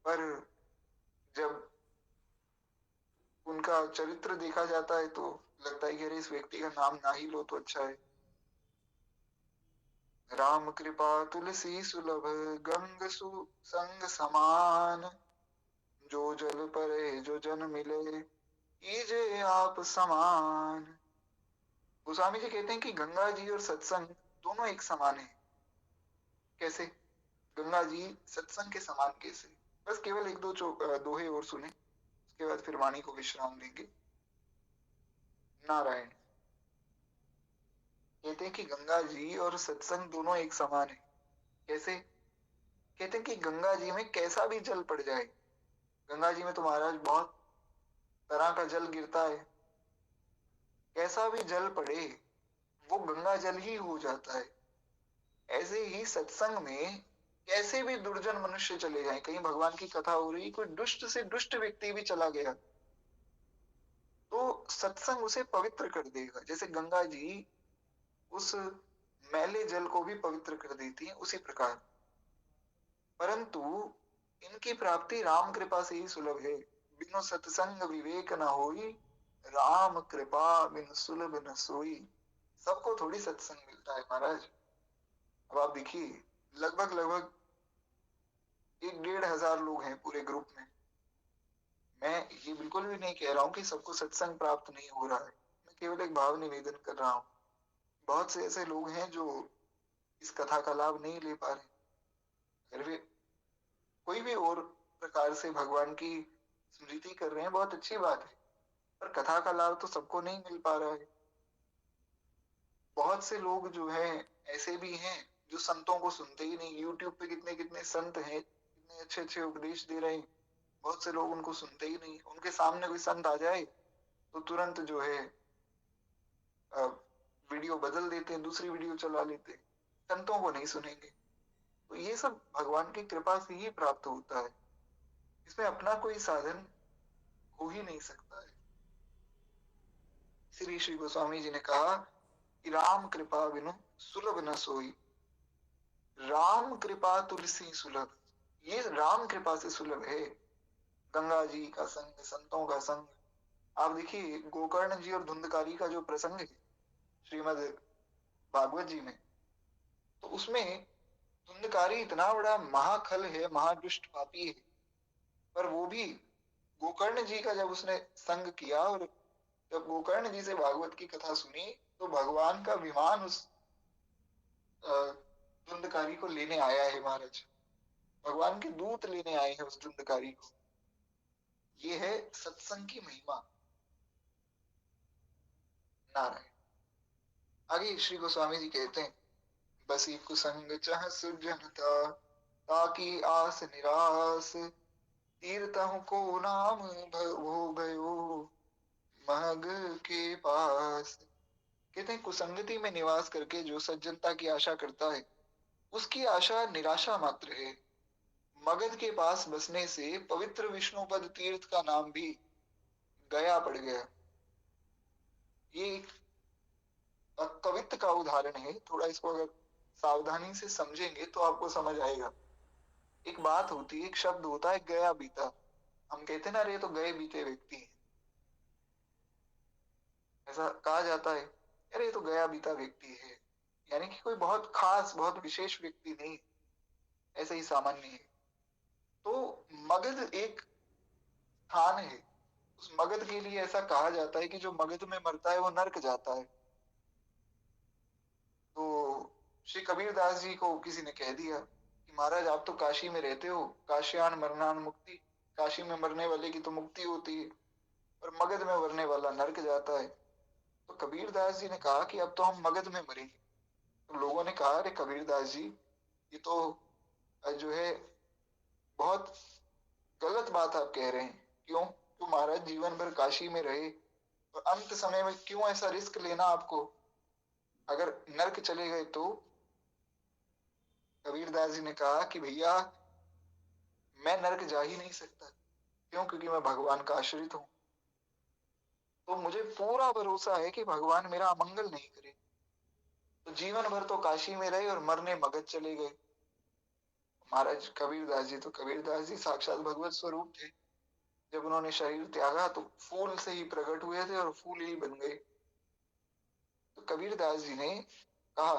पर जब उनका चरित्र देखा जाता है तो लगता है कि अरे इस व्यक्ति का नाम ना ही लो तो अच्छा है। राम कृपा तुलसी सुलभ गंग संग समान, जो जल परे जो जन मिले कीजे आप समान। गोस्वामी जी कहते हैं कि गंगा जी और सत्संग दोनों एक समान है। कैसे? गंगा जी सत्संग के समान कैसे? बस केवल एक दो दोहे और सुने, उसके बाद फिर वाणी को विश्राम देंगे। नारायण कहते हैं कि गंगा जी और सत्संग दोनों एक समान है। कैसे? कहते हैं कि गंगा जी में कैसा भी जल पड़ जाए, गंगा जी में तो महाराज बहुत तरह का जल गिरता है, कैसा भी जल पड़े वो गंगा जल ही हो जाता है। ऐसे ही सत्संग में कैसे भी दुर्जन मनुष्य चले जाएं, कहीं भगवान की कथा हो रही, कोई दुष्ट से दुष्ट व्यक्ति भी चला गया तो सत्संग उसे पवित्र कर देगा। जैसे गंगा जी उस मैले जल को भी पवित्र कर देती है, उसी प्रकार परंतु इनकी प्राप्ति राम कृपा से ही सुलभ है। बिनु सत्संग विवेक न होई, राम कृपा बिनु सुलभ न सोई। सबको थोड़ी सत्संग मिलता है महाराज। अब आप देखिए, लगभग लगभग 1,500 लोग हैं पूरे ग्रुप में। मैं ये बिल्कुल भी नहीं कह रहा हूँ कि सबको सत्संग प्राप्त नहीं हो रहा है, मैं केवल एक भाव निवेदन कर रहा हूँ। बहुत से ऐसे लोग हैं जो इस कथा का लाभ नहीं ले पा रहे। अगर वे कोई भी और प्रकार से भगवान की स्मृति कर रहे हैं, बहुत अच्छी बात है, पर कथा का लाभ तो सबको नहीं मिल पा रहा है। बहुत से लोग जो है ऐसे भी हैं जो संतों को सुनते ही नहीं। यूट्यूब पे कितने कितने संत हैं, कितने अच्छे अच्छे उपदेश दे रहे हैं, बहुत से लोग उनको सुनते ही नहीं। उनके सामने कोई संत आ जाए तो तुरंत जो है वीडियो बदल देते हैं, दूसरी वीडियो चला लेते हैं, संतों को नहीं सुनेंगे। तो ये सब भगवान की कृपा से ही प्राप्त होता है, इसमें अपना कोई साधन हो ही नहीं सकता है। श्री श्री गोस्वामी जी ने कहा कि राम कृपा बिनु सुलभ न सोई, राम कृपा तुलसी सुलभ। ये राम कृपा से सुलभ है, गंगा जी का संग, संतों का संग। आप देखिए गोकर्ण जी और धुंधकारी का जो प्रसंग है श्रीमद् भागवत जी में, तो उसमें धुंधकारी इतना बड़ा महाखल है, महादुष्ट पापी है, पर वो भी गोकर्ण जी का जब उसने संग किया और जब गोकर्ण जी से भागवत की कथा सुनी तो भगवान का विमान उस धुंधकारी को लेने आया है महाराज। भगवान के दूत लेने आए हैं उस धुंधकारी को। ये है सत्संग की महिमा। नारायण आगे श्री गोस्वामी जी कहते हैं, बसी कुसंग चह सुजनता, ताकि आस निरास, तीर्थहु को नाम भो भयो महग के पास। कहते हैं कुसंगति में निवास करके जो सज्जनता की आशा करता है उसकी आशा निराशा मात्र है। मगध के पास बसने से पवित्र विष्णुपद तीर्थ का नाम भी गया पड़ गया। ये एक कवित्त का उदाहरण है, थोड़ा इसको अगर सावधानी से समझेंगे तो आपको समझ आएगा। एक बात होती है, एक शब्द होता है गया बीता। हम कहते हैं ना, अरे तो गए बीते व्यक्ति हैं, ऐसा कहा जाता है, अरे ये तो गया बीता व्यक्ति है, यानी कि कोई बहुत खास बहुत विशेष व्यक्ति नहीं, ऐसे ही सामान्य है। तो मगध एक स्थान है, उस मगध के लिए ऐसा कहा जाता है कि जो मगध में मरता है वो नर्क जाता है। तो श्री कबीरदास जी को किसी ने कह दिया कि महाराज आप तो काशी में रहते हो, काश्यान मरनान मुक्ति, काशी में मरने वाले की तो मुक्ति होती है और मगध में मरने वाला नर्क जाता है। तो कबीरदास जी ने कहा कि अब तो हम मगध में मरेंगे। तो लोगों ने कहा अरे कबीरदास जी ये तो जो है बहुत गलत बात आप कह रहे हैं। क्यों? तो महाराज जीवन भर काशी में रहे और अंत समय में क्यों ऐसा रिस्क लेना आपको, अगर नर्क चले गए तो? कबीरदास जी ने कहा कि भैया मैं नर्क जा ही नहीं सकता। क्यों? क्योंकि मैं भगवान का आश्रित हूं। तो मुझे पूरा भरोसा है कि भगवान मेरा अमंगल नहीं करे। तो जीवन भर तो काशी में रहे और मरने मगध चले गए। महाराज कबीरदास जी तो कबीरदास जी साक्षात भगवत स्वरूप थे। जब उन्होंने शरीर त्यागा तो फूल से ही प्रकट हुए थे और फूल ही बन गए। तो कबीरदास जी ने कहा,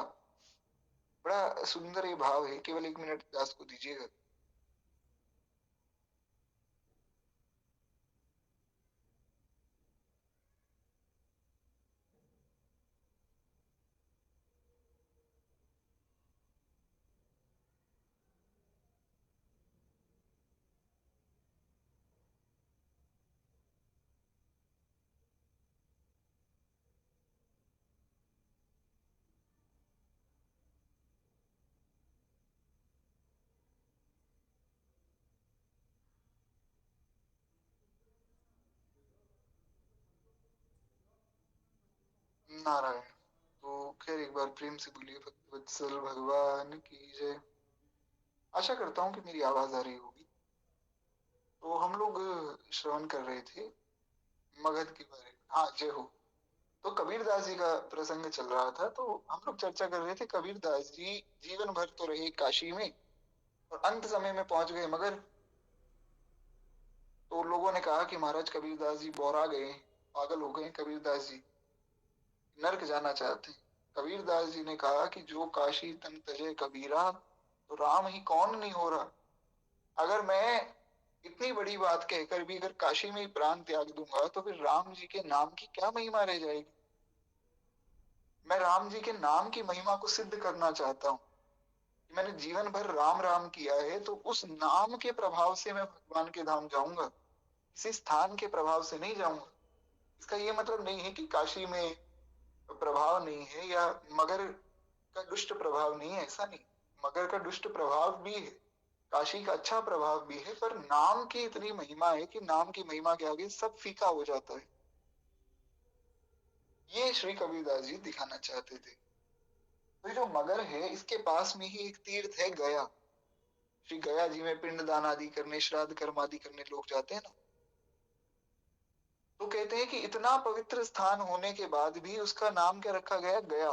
बड़ा सुंदर ये भाव है, केवल 1 मिनट दास को दीजिएगा। नारायण। तो खैर एक बार प्रेम से बोलिए, भक्तवत्सल भगवान की जय। आशा करता हूँ कि मेरी आवाज आ रही होगी। तो हम लोग श्रवण कर रहे थे मगध के बारे में। हाँ, जय हो। तो कबीरदास जी का प्रसंग चल रहा था, तो हम लोग चर्चा कर रहे थे कबीरदास जी जीवन भर तो रहे काशी में और अंत समय में पहुंच गए मगर। तो लोगों ने कहा कि महाराज कबीरदास जी बौरा गए, पागल हो गए, कबीरदास जी नर्क जाना चाहते हैं। कबीरदास जी ने कहा कि जो काशी तन तजे कबीरा, तो राम ही कौन नहीं हो रहा। अगर मैं इतनी बड़ी बात कहकर भी अगर काशी में ही प्राण त्याग दूंगा तो फिर राम जी के नाम की क्या महिमा रह जाएगी। मैं राम जी के नाम की महिमा को सिद्ध करना चाहता हूँ कि मैंने जीवन भर राम राम किया है, तो उस नाम के प्रभाव से मैं भगवान के धाम जाऊंगा, किसी स्थान के प्रभाव से नहीं जाऊंगा। इसका ये मतलब नहीं है कि काशी में प्रभाव नहीं है या मगर का दुष्ट प्रभाव नहीं है, ऐसा नहीं। मगर का दुष्ट प्रभाव भी है, काशी का अच्छा प्रभाव भी है, पर नाम की इतनी महिमा है कि नाम की महिमा के आगे सब फीका हो जाता है। ये श्री कबीरदास जी दिखाना चाहते थे। तो ये जो मगर है, इसके पास में ही एक तीर्थ है गया। श्री गया जी में पिंड दान आदि करने, श्राद्ध कर्म आदि करने लोग जाते हैं ना। तो कहते हैं कि इतना पवित्र स्थान होने के बाद भी उसका नाम क्या रखा गया, गया।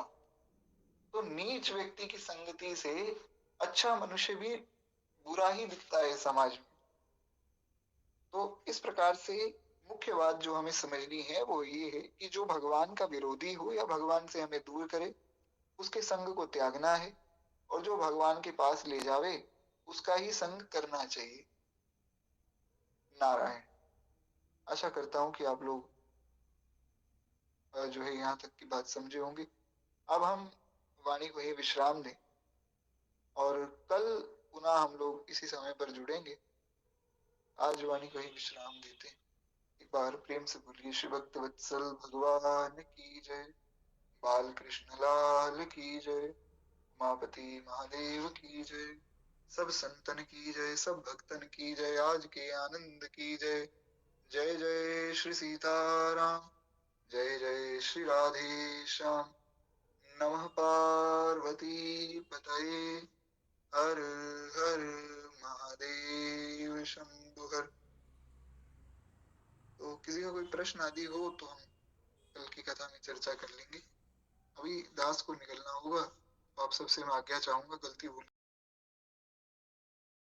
तो नीच व्यक्ति की संगति से अच्छा मनुष्य भी बुरा ही दिखता है समाज में। तो इस प्रकार से मुख्य बात जो हमें समझनी है वो ये है कि जो भगवान का विरोधी हो या भगवान से हमें दूर करे, उसके संग को त्यागना है, और जो भगवान के पास ले जावे उसका ही संग करना चाहिए। नारायण। आशा करता हूँ कि आप लोग जो है यहाँ तक की बात समझे होंगे। अब हम वाणी को ही विश्राम दें और कल पुनः हम लोग इसी समय पर जुड़ेंगे। आज वाणी को ही विश्राम देते हैं। एक बार प्रेम से बोलिए, श्री भक्त वत्सल भगवान की जय। बाल कृष्ण लाल की जय। उमापति महादेव की जय। सब संतन की जय, सब भक्तन की जय, आज के आनंद की जय। जय जय श्री सीताराम, जय जय श्री राधे श्याम। नमः पार्वती पतये, हर हर महादेव शंभु हर। तो किसी का कोई प्रश्न आदि हो तो हम कल की कथा में चर्चा कर लेंगे। अभी दास को निकलना होगा, तो आप सबसे मैं आज्ञा चाहूंगा, गलती भूल